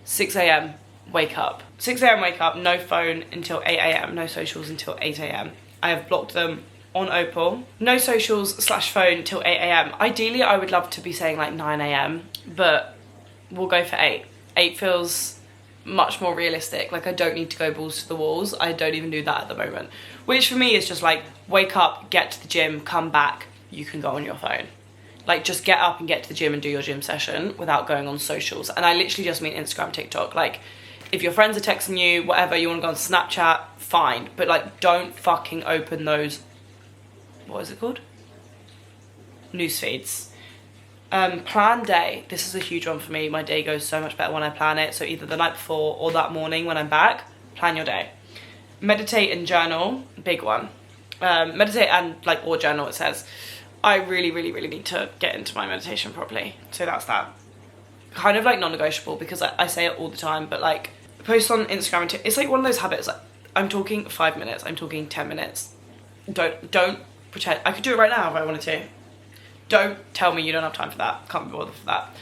6 a.m. wake up. 6 a.m. wake up, no phone until 8 a.m, no socials until 8 a.m. I have blocked them on Opal. No socials / phone till 8 a.m. Ideally I would love to be saying like 9 a.m, but we'll go for 8. 8 feels much more realistic. Like I don't need to go balls to the walls. I don't even do that at the moment, which for me is just like wake up, get to the gym, come back, you can go on your phone. Like just get up and get to the gym and do your gym session without going on socials. And I literally just mean Instagram, TikTok. Like if your friends are texting you, whatever, you want to go on Snapchat, fine, but like don't fucking open those, what is it called? News feeds. Plan day. This is a huge one for me. My day goes so much better when I plan it. So either the night before or that morning when I'm back, plan your day. Meditate and journal, big one. Meditate and like or journal, it says. I really need to get into my meditation properly. So that's that. Kind of like non-negotiable because I say it all the time, but like post on Instagram and it's like one of those habits. Like, I'm talking 5 minutes, I'm talking 10 minutes. Don't pretend. I could do it right now if I wanted to. Don't tell me you don't have time for that. Can't be bothered for that.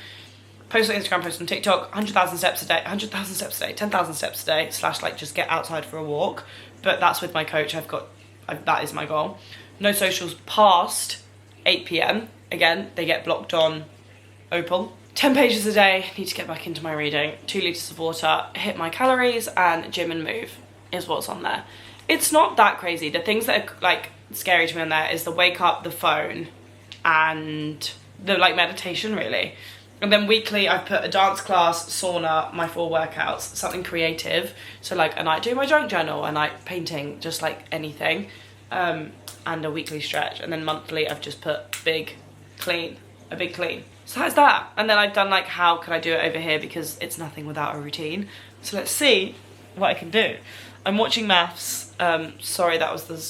Post on Instagram, post on TikTok, 100,000 steps a day, 100,000 steps a day, 10,000 steps a day, / like just get outside for a walk. But that's with my coach. That is my goal. No socials past 8 p.m. Again, they get blocked on Opal. 10 pages a day, need to get back into my reading. 2 litres of water, hit my calories, and gym and move is what's on there. It's not that crazy. The things that are like scary to me on there is the wake up, the phone, and the like meditation really. And then weekly I've put a dance class, sauna, my 4 workouts, something creative. So like a night doing my junk journal, a night painting, just like anything. And a weekly stretch. And then monthly I've just put a big clean. So that's that. And then I've done like how can I do it over here because it's nothing without a routine. So let's see what I can do. I'm watching maths. Sorry, that was the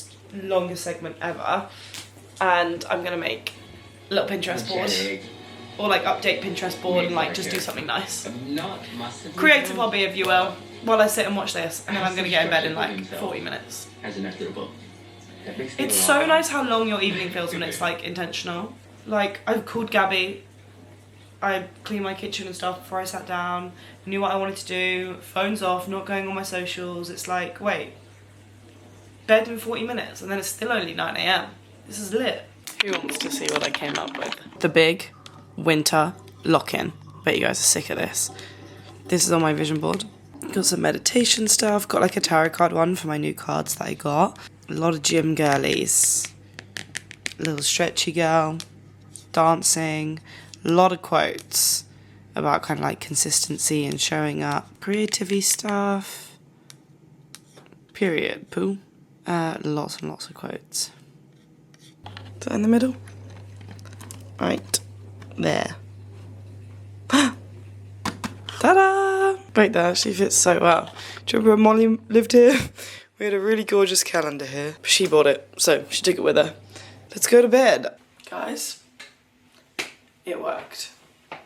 longest segment ever. And I'm gonna make a little Pinterest board. Or like update Pinterest board and like just do something nice. Creative hobby, if you will, while I sit and watch this. And then I'm gonna get in bed in like 40 minutes. It's so nice how long your evening feels when it's like intentional. Like, I've called Gabby. I cleaned my kitchen and stuff before I sat down, knew what I wanted to do, phones off, not going on my socials. It's like, wait, bed in 40 minutes and then it's still only 9 AM. This is lit. Who wants to see what I came up with? The big winter lock-in. Bet you guys are sick of this. This is on my vision board. Got some meditation stuff, got like a tarot card one for my new cards that I got. A lot of gym girlies. Little stretchy girl, dancing. A lot of quotes about kind of like consistency and showing up. Creativity stuff. Period. Poo. Lots and lots of quotes. Is that in the middle? Right. There. Ta-da! Wait, that actually fits so well. Do you remember when Molly lived here? We had a really gorgeous calendar here. She bought it, so she took it with her. Let's go to bed. Guys. It worked. I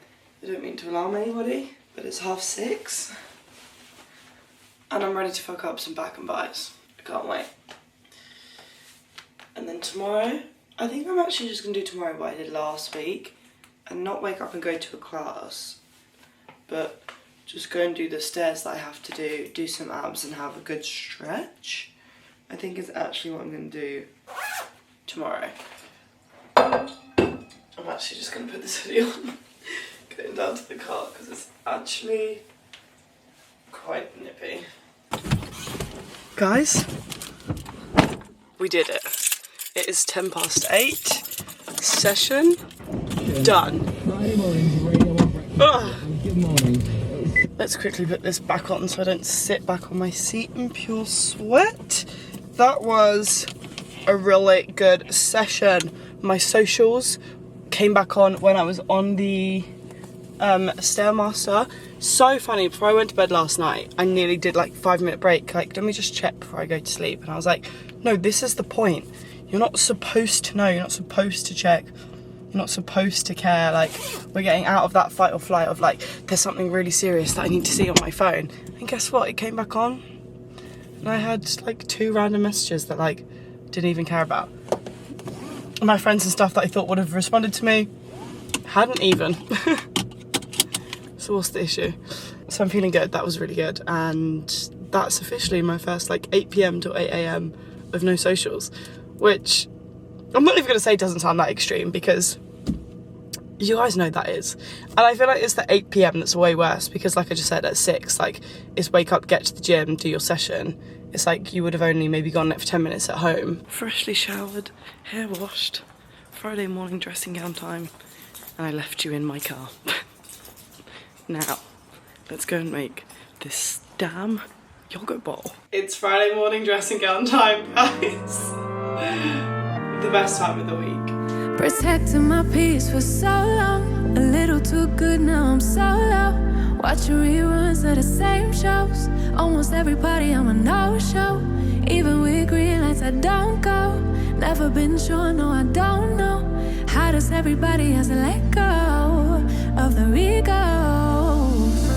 don't mean to alarm anybody, but it's 6:30. And I'm ready to fuck up some back and buys. I can't wait. And then tomorrow, I think I'm actually just gonna do tomorrow what I did last week and not wake up and go to a class, but just go and do the stairs that I have to do some abs and have a good stretch. I think is actually what I'm gonna do tomorrow. I'm actually just going to put this hoodie on, going down to the car because it's actually quite nippy. Guys, we did it. It is 8:10. Session done. Ugh. Let's quickly put this back on so I don't sit back on my seat in pure sweat. That was a really good session. My socials came back on when I was on the Stairmaster. So funny, before I went to bed last night, I nearly did like 5-minute break, like let me just check before I go to sleep. And I was like, no, this is the point. You're not supposed to know, you're not supposed to check, you're not supposed to care. Like, we're getting out of that fight or flight of like, there's something really serious that I need to see on my phone. And guess what, it came back on. And I had like 2 random messages that like, didn't even care about. My friends and stuff that I thought would have responded to me hadn't even. So what's the issue? So I'm feeling good. That was really good. And that's officially my first like 8 PM to 8 AM of no socials, which I'm not even going to say doesn't sound that extreme because you guys know that is. And I feel like it's the 8 PM that's way worse because like I just said at 6, like it's wake up, get to the gym, do your session. It's like you would have only maybe gone there for 10 minutes at home. Freshly showered, hair washed, Friday morning dressing gown time, and I left you in my car. Now, let's go and make this damn yogurt bowl. It's Friday morning dressing gown time, guys. The best time of the week. Protecting my peace for so long, a little too good, now I'm so low. Watching reruns of the same shows. Almost every party I'm a no-show. Even with green lights I don't go. Never been sure, no I don't know. How does everybody else let go of the ego?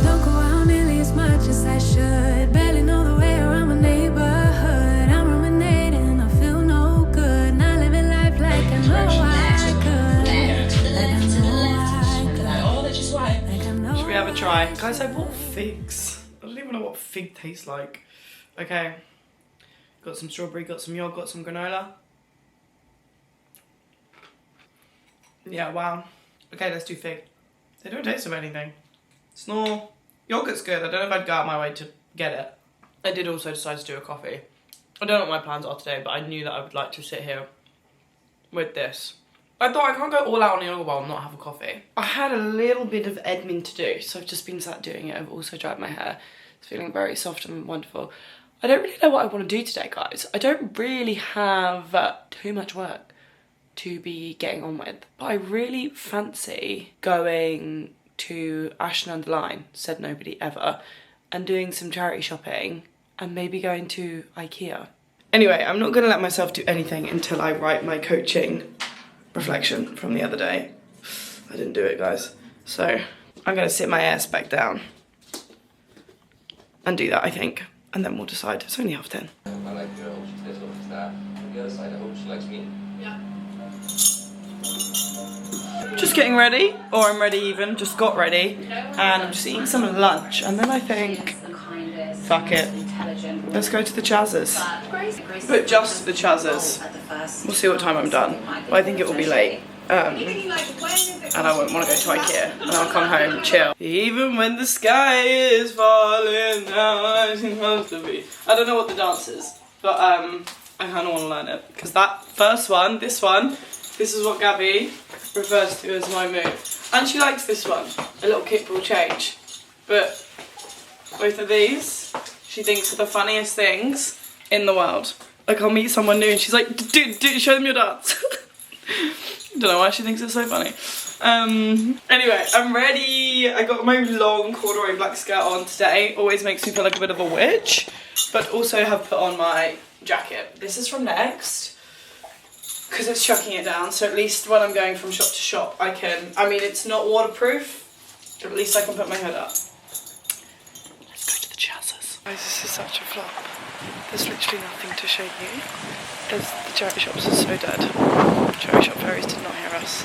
Don't go out nearly as much as I should. Barely know the way around my neighborhood. I'm ruminating, I feel no good. Not living life like I know I could. Like I know I could. Should we have a try? Guys, I bought figs. I don't even know what fig tastes like. Okay. Got some strawberry, got some yogurt, some granola. Yeah, wow. Okay, let's do fig. They don't taste of anything. Snore. Yogurt's good. I don't know if I'd go out my way to get it. I did also decide to do a coffee. I don't know what my plans are today, but I knew that I would like to sit here with this. I thought I can't go all out on a yogurt bowl and not have a coffee. I had a little bit of admin to do, so I've just been sat doing it. I've also dried my hair. It's feeling very soft and wonderful. I don't really know what I want to do today, guys. I don't really have too much work to be getting on with, but I really fancy going to Ashton Underline, said nobody ever, and doing some charity shopping and maybe going to IKEA. Anyway, I'm not gonna let myself do anything until I write my coaching reflection from the other day. I didn't do it, guys. So I'm gonna sit my ass back down and do that, I think. And then we'll decide. It's only 10:30. I like her, I hope she says what that. On the other side, I hope she likes me. Yeah. Just getting ready, or I'm ready even, just got ready. And I'm just eating some lunch. And then I think, fuck it. Let's go to the Chazzers. But just the Chazzers. We'll see what time I'm done. But I think it will be late. And I won't want to go to IKEA. And I'll come home, chill. Even when the sky is falling down, it's supposed to be. I don't know what the dance is, but I kind of want to learn it. Because that first one, this is what Gabby refers to as my move. And she likes this one, a little kick ball change. But both of these, she thinks are the funniest things in the world. Like, I'll meet someone new and she's like, dude, show them your dance. Don't know why she thinks it's so funny. Anyway, I'm ready. I got my long corduroy black skirt on today. Always makes me feel like a bit of a witch. But also have put on my jacket. This is from Next. Because it's chucking it down. So at least when I'm going from shop to shop, I can... I mean, it's not waterproof. But at least I can put my hood up. Let's go to the Chazzers. Guys, this is such a flop. There's literally nothing to show you. The charity shops are so dead. Charity shop fairies did not hear us.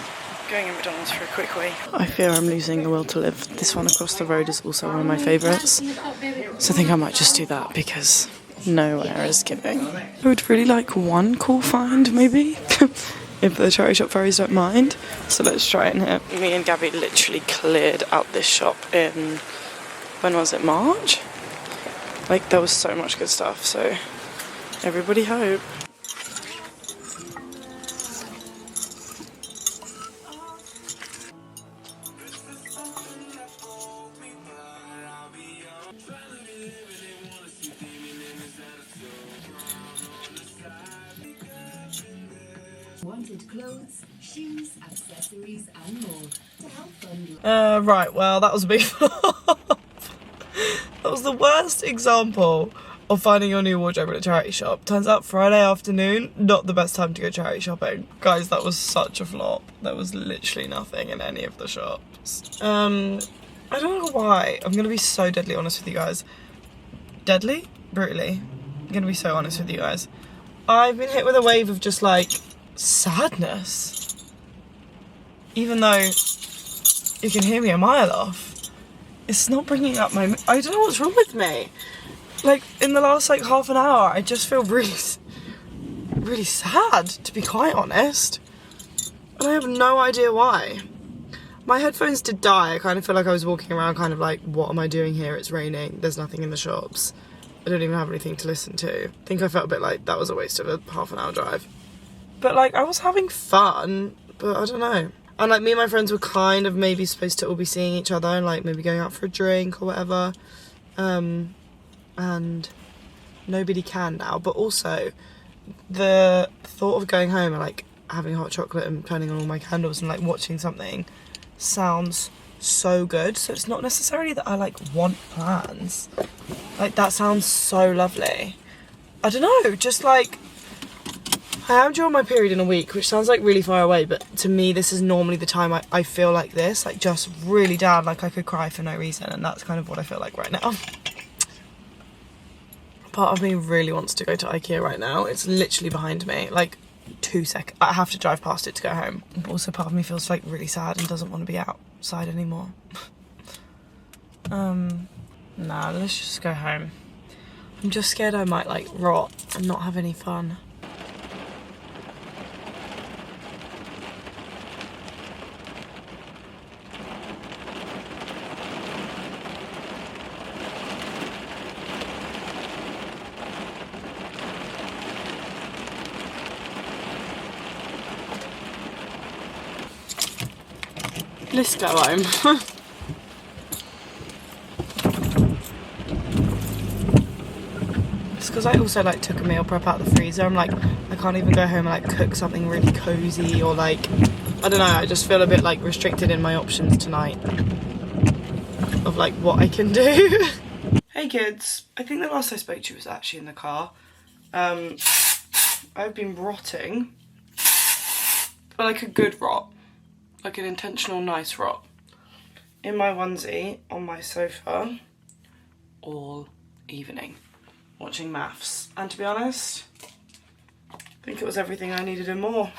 Going in McDonald's for a quick wee. I fear I'm losing the will to live. This one across the road is also one of my favourites. So I think I might just do that because nowhere is giving. I would really like one cool find, maybe, if the charity shop fairies don't mind. So let's try it in here. Me and Gabby literally cleared out this shop in, when was it, March? Like, there was so much good stuff, so everybody hope. Wanted clothes, shoes, accessories and more to help fund. Right, well, that was a big flop. That was the worst example of finding your new wardrobe at a charity shop. Turns out Friday afternoon, not the best time to go charity shopping. Guys, that was such a flop. There was literally nothing in any of the shops. I don't know why. I'm gonna be so deadly honest with you guys. Deadly? Brutally. I'm gonna be so honest with you guys. I've been hit with a wave of just like sadness. Even though you can hear me a mile off. It's not bringing up my... I don't know what's wrong with me. Like, in the last, like, half an hour, I just feel really sad, to be quite honest. And I have no idea why. My headphones did die. I kind of feel like I was walking around kind of like, what am I doing here? It's raining. There's nothing in the shops. I don't even have anything to listen to. I think I felt a bit like that was a waste of a half an hour drive. But, like, I was having fun, but I don't know. And, like, me and my friends were kind of maybe supposed to all be seeing each other and, like, maybe going out for a drink or whatever. And nobody can now. But also, the thought of going home and, like, having hot chocolate and turning on all my candles and, like, watching something sounds so good. So it's not necessarily that I, like, want plans. Like, that sounds so lovely. I don't know, just, like... I am due on my period in a week, which sounds like really far away, but to me this is normally the time I feel like this, like just really down, like I could cry for no reason, and that's kind of what I feel like right now. Part of me really wants to go to IKEA right now. It's literally behind me, like 2 seconds. I have to drive past it to go home. But also part of me feels like really sad and doesn't want to be outside anymore. Nah, let's just go home. I'm just scared I might like rot and not have any fun. Let's go home. It's because I also like took a meal prep out of the freezer. I'm like, I can't even go home and like cook something really cozy or like, I don't know, I just feel a bit like restricted in my options tonight of like what I can do. Hey kids, I think the last I spoke to you was actually in the car. I've been rotting, but like a good rot, like an intentional nice rot, in my onesie on my sofa all evening, watching maths. And to be honest, I think it was everything I needed and more.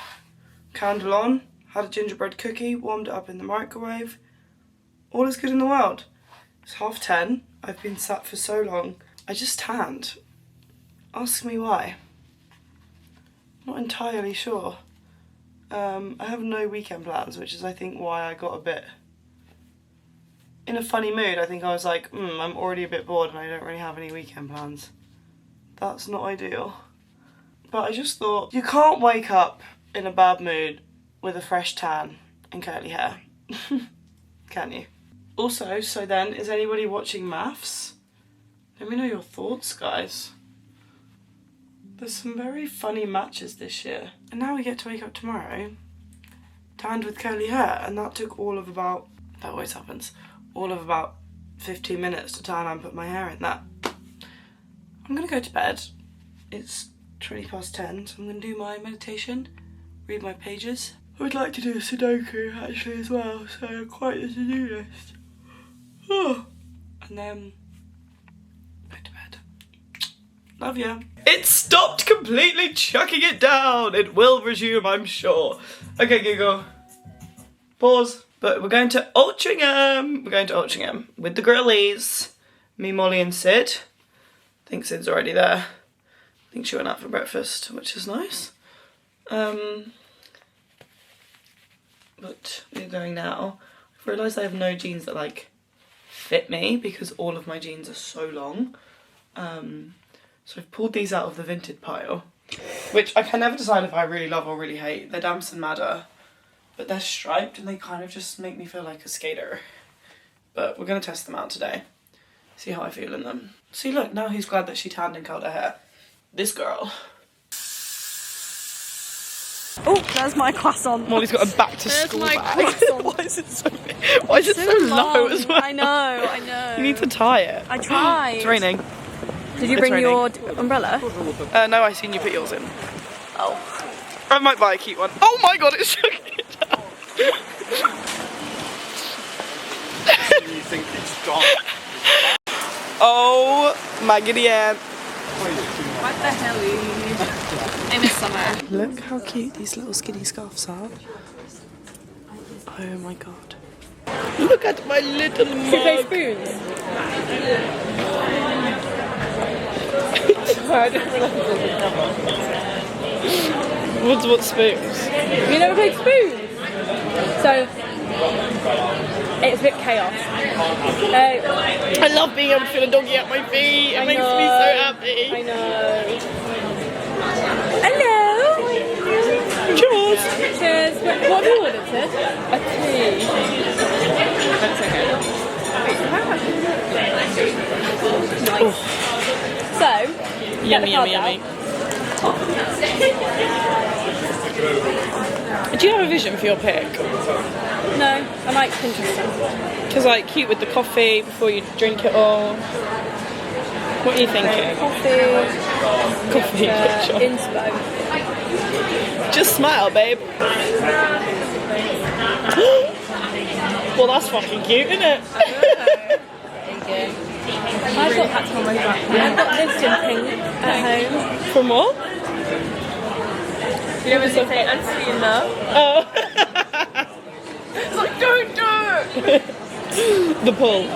Candle on, had a gingerbread cookie, warmed it up in the microwave. All is good in the world. It's 10:30. I've been sat for so long. I just tanned. Ask me why. Not entirely sure. I have no weekend plans, which is I think why I got a bit in a funny mood. I think I was like, I'm already a bit bored and I don't really have any weekend plans. That's not ideal. But I just thought, you can't wake up in a bad mood with a fresh tan and curly hair. Can you? Also, so then, is anybody watching maths? Let me know your thoughts, guys. There's some very funny matches this year. And now we get to wake up tomorrow, tanned with curly hair, and that took all of about, that always happens, all of about 15 minutes to tan and put my hair in that. I'm gonna go to bed. It's 10:20, so I'm gonna do my meditation, read my pages. I would like to do a Sudoku actually as well, so quite the to-do list. And then go to bed. Love ya. It stopped completely chucking it down. It will resume, I'm sure. Okay, Google. Pause. But we're going to Altrincham. We're going to Altrincham with the girlies. Me, Molly and Sid. I think Sid's already there. I think she went out for breakfast, which is nice. But we're going now. I've realised I have no jeans that like fit me because all of my jeans are so long. So I've pulled these out of the vintage pile, which I can never decide if I really love or really hate. They're Damson Madder, but they're striped and they kind of just make me feel like a skater. But we're going to test them out today, see how I feel in them. See, look, now who's glad that she tanned and curled her hair? This girl. Oh, there's my croissant. Molly's got a back to school my bag. croissant. Why is it so low as well? I know. You need to tie it. I tried. It's raining. Did you It's bring raining. your umbrella? No, I seen you put yours in. Oh. I might buy a cute one. Oh my god, it's chucking it down. You think it's gone? Oh my giddy aunt. What the hell are you? I miss summer. Look how cute these little skinny scarves are. Oh my god. Look at my little mug. Two spoons. What spoons? You never played spoons? So, it's a bit chaos. I love being able to feel a doggy at my feet. It makes me so happy. I know. Hello. Cheers. Cheers. What have you ordered, Sid? A tea. That's okay. Nice. So, Yummy, yummy, yummy. Do you have a vision for your pick? No, I like Pinterest. Because like cute with the coffee before you drink it all. What are you thinking? Coffee picture. Inspo. Just smile, babe. Well, that's fucking cute, isn't it? I've got Liston pink at home. From what? You ever say Anthony in love? Oh. It's like, don't do it! The pull.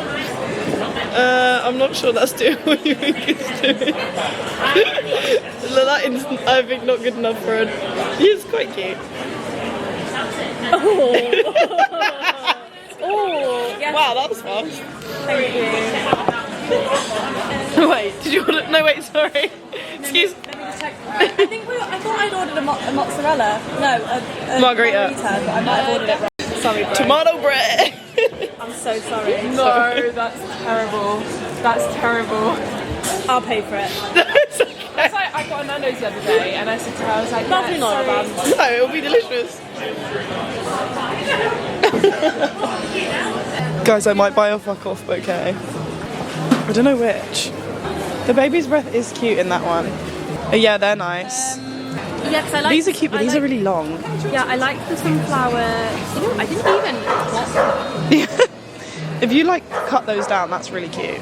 I'm not sure that's doing what you think it's doing. That is, I think, not good enough for it. He's quite cute. Oh, yes. Wow, that was fast. Thank you. Wait, did you order? No, wait, sorry. Excuse. Let me just check. I thought I'd ordered a mozzarella. No, a Margarita. But I might have ordered it wrong. Sorry, bro. Tomato bread. I'm so sorry. Sorry. That's terrible. That's terrible. I'll pay for it. It's okay. It's like I got a Nando's the other day and I said to her, I was like, Nothing not bad. No, it'll be delicious. Guys, I might buy a fuck off bouquet. I don't know which. The baby's breath is cute in that one. Oh, yeah, they're nice. Yeah, because I like. These are cute, but these are really long. Yeah, I like the sunflower. You know, I didn't even plot them. If you like cut those down, that's really cute.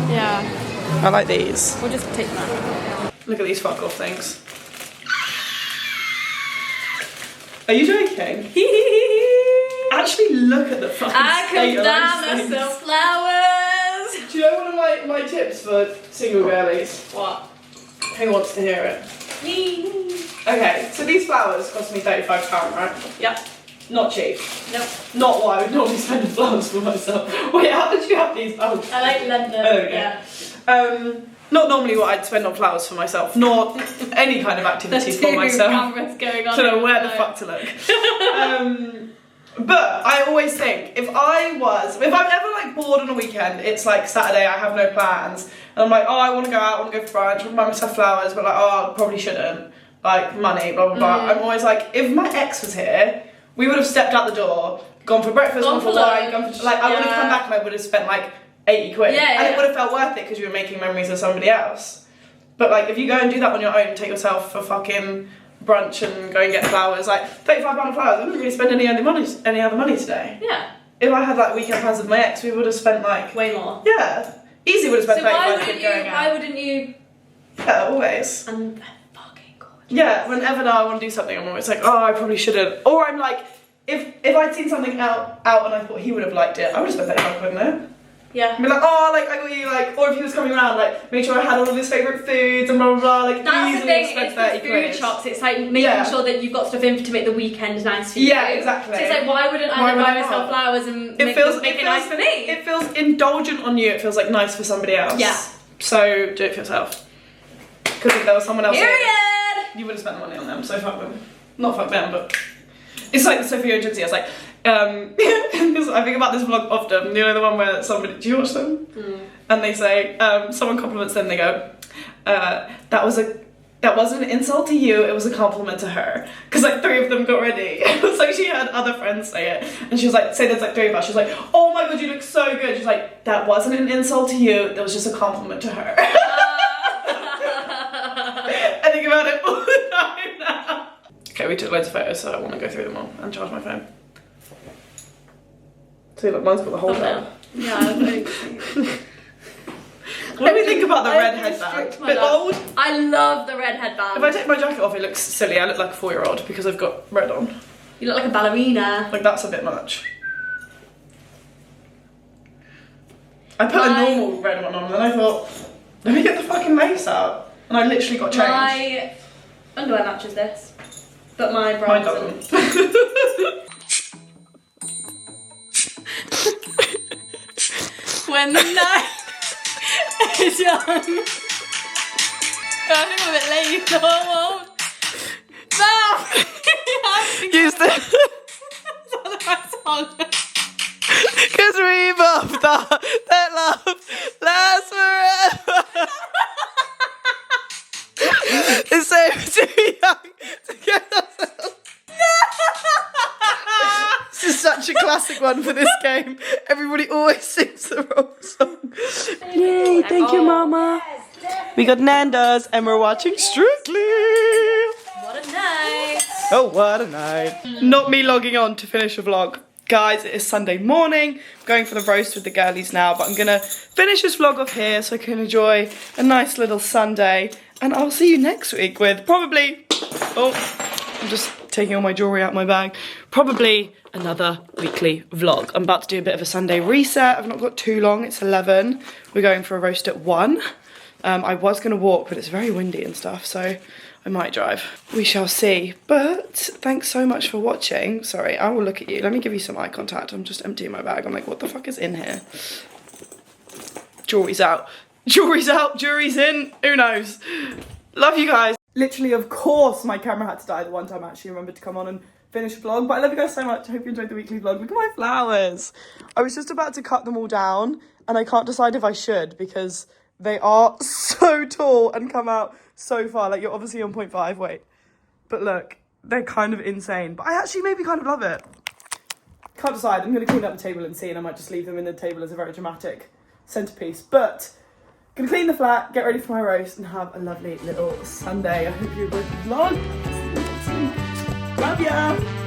Yeah. I like these. We'll just take them out. Look at these fuck off things. Are you joking? Actually, look at the fucking state of those things. sunflowers. Do you know one of my tips for single girlies? What? Who wants to hear it? Me. Okay, so these flowers cost me £35, right? Yep. Not cheap. Nope. Not what I would normally spend on flowers for myself. Wait, how did you have these? Oh, I like London. oh yeah. Not normally what I'd spend on flowers for myself, nor any kind of activity for myself. Cameras going on. I don't know where the fuck to look. But I always think if I'm ever like bored on a weekend, it's like Saturday, I have no plans, and I'm like, oh, I want to go out, I want to go for brunch, I want to buy myself flowers, but like, oh, I probably shouldn't. Like money, blah blah blah. I'm always like, if my ex was here, we would have stepped out the door, gone for breakfast, gone for wine, gone for like, I would have come back and I would have spent like 80 quid, and it would have felt worth it because you were making memories of somebody else. But like, if you go and do that on your own, take yourself for fucking brunch and go and get flowers, like £35 of flowers, I wouldn't really spend any other money today. Yeah. If I had like weekend plans with my ex, we would have spent like way more. Yeah, easy would have spent 35 quid going out. Why wouldn't you? Yeah, always. And they're fucking gorgeous. Yeah, whenever now I want to do something, I'm always like, oh, I probably shouldn't. Or I'm like, if I'd seen something out and I thought he would have liked it, I would have spent 35 quid on it. Yeah. I'd be like, oh, like I got you, like, or if he was coming around, like, make sure I had all of his favourite foods and blah blah blah, like, that's the easily thing, spent it's 30 the quid. food shops, it's like making sure that you've got stuff in to make the weekend nice for you. Yeah, exactly. So it's like, why wouldn't I buy myself flowers and make it nice for me? It feels indulgent on you, it feels like nice for somebody else. Yeah. So do it for yourself. Because if there was someone else here, Period! you would have spent the money on them, so fuck them. Not fuck them, but it's like the Sophia and Jinzy. I was like, because I think about this vlog often, you know, the one where somebody, do you watch them? And they say, someone compliments them, they go, that wasn't an insult to you, it was a compliment to her. Because like 3 of them got ready. It was like she had other friends say it. And she was like, say there's like 3 of us, she was like, oh my god, you look so good. She's like, that wasn't an insult to you, that was just a compliment to her. I think about it all the time now. Okay, we took loads of photos, so I want to go through them all and charge my phone. See, look, mine's got the whole thing. Yeah, I think. What do we think about the red headband? Bit bold? I love the red headband. If I take my jacket off, it looks silly. I look like a 4-year-old because I've got red on. You look like a ballerina. Like, that's a bit much. I put a normal red one on and then I thought, let me get the fucking lace out. And I literally got changed. My underwear matches this, but my bra Mine doesn't. When the night is young. I think I'm a bit late, so I won't. No! Use this. That's my song. Because we both thought that love lasts forever. It's safe to be young to get ourselves. This is such a classic one for this game. Everybody always sings the wrong song. Yay, thank you, Mama. We got Nando's and we're watching Strictly. What a night. Oh, what a night. Not me logging on to finish a vlog. Guys, it is Sunday morning. I'm going for the roast with the girlies now, but I'm gonna finish this vlog off here so I can enjoy a nice little Sunday. And I'll see you next week with probably, oh, I'm just taking all my jewellery out of my bag, probably another weekly vlog. I'm about to do a bit of a Sunday reset. I've not got too long, it's 11. We're going for a roast at 1. I was gonna walk, but it's very windy and stuff, so I might drive. We shall see. But thanks so much for watching. Sorry, I will look at you. Let me give you some eye contact. I'm just emptying my bag. I'm like, what the fuck is in here? Jewelry's out. Jewelry's out, jury's in. Who knows? Love you guys. Literally, of course, my camera had to die the one time I actually remembered to come on and finish a vlog. But I love you guys so much. I hope you enjoyed the weekly vlog. Look at my flowers. I was just about to cut them all down and I can't decide if I should because they are so tall and come out so far. Like, you're obviously on 0.5, wait. But look, they're kind of insane. But I actually maybe kind of love it. Can't decide. I'm going to clean up the table and see, and I might just leave them in the table as a very dramatic centerpiece. But gonna clean the flat, get ready for my roast, and have a lovely little Sunday. I hope you enjoyed the vlog. Love ya.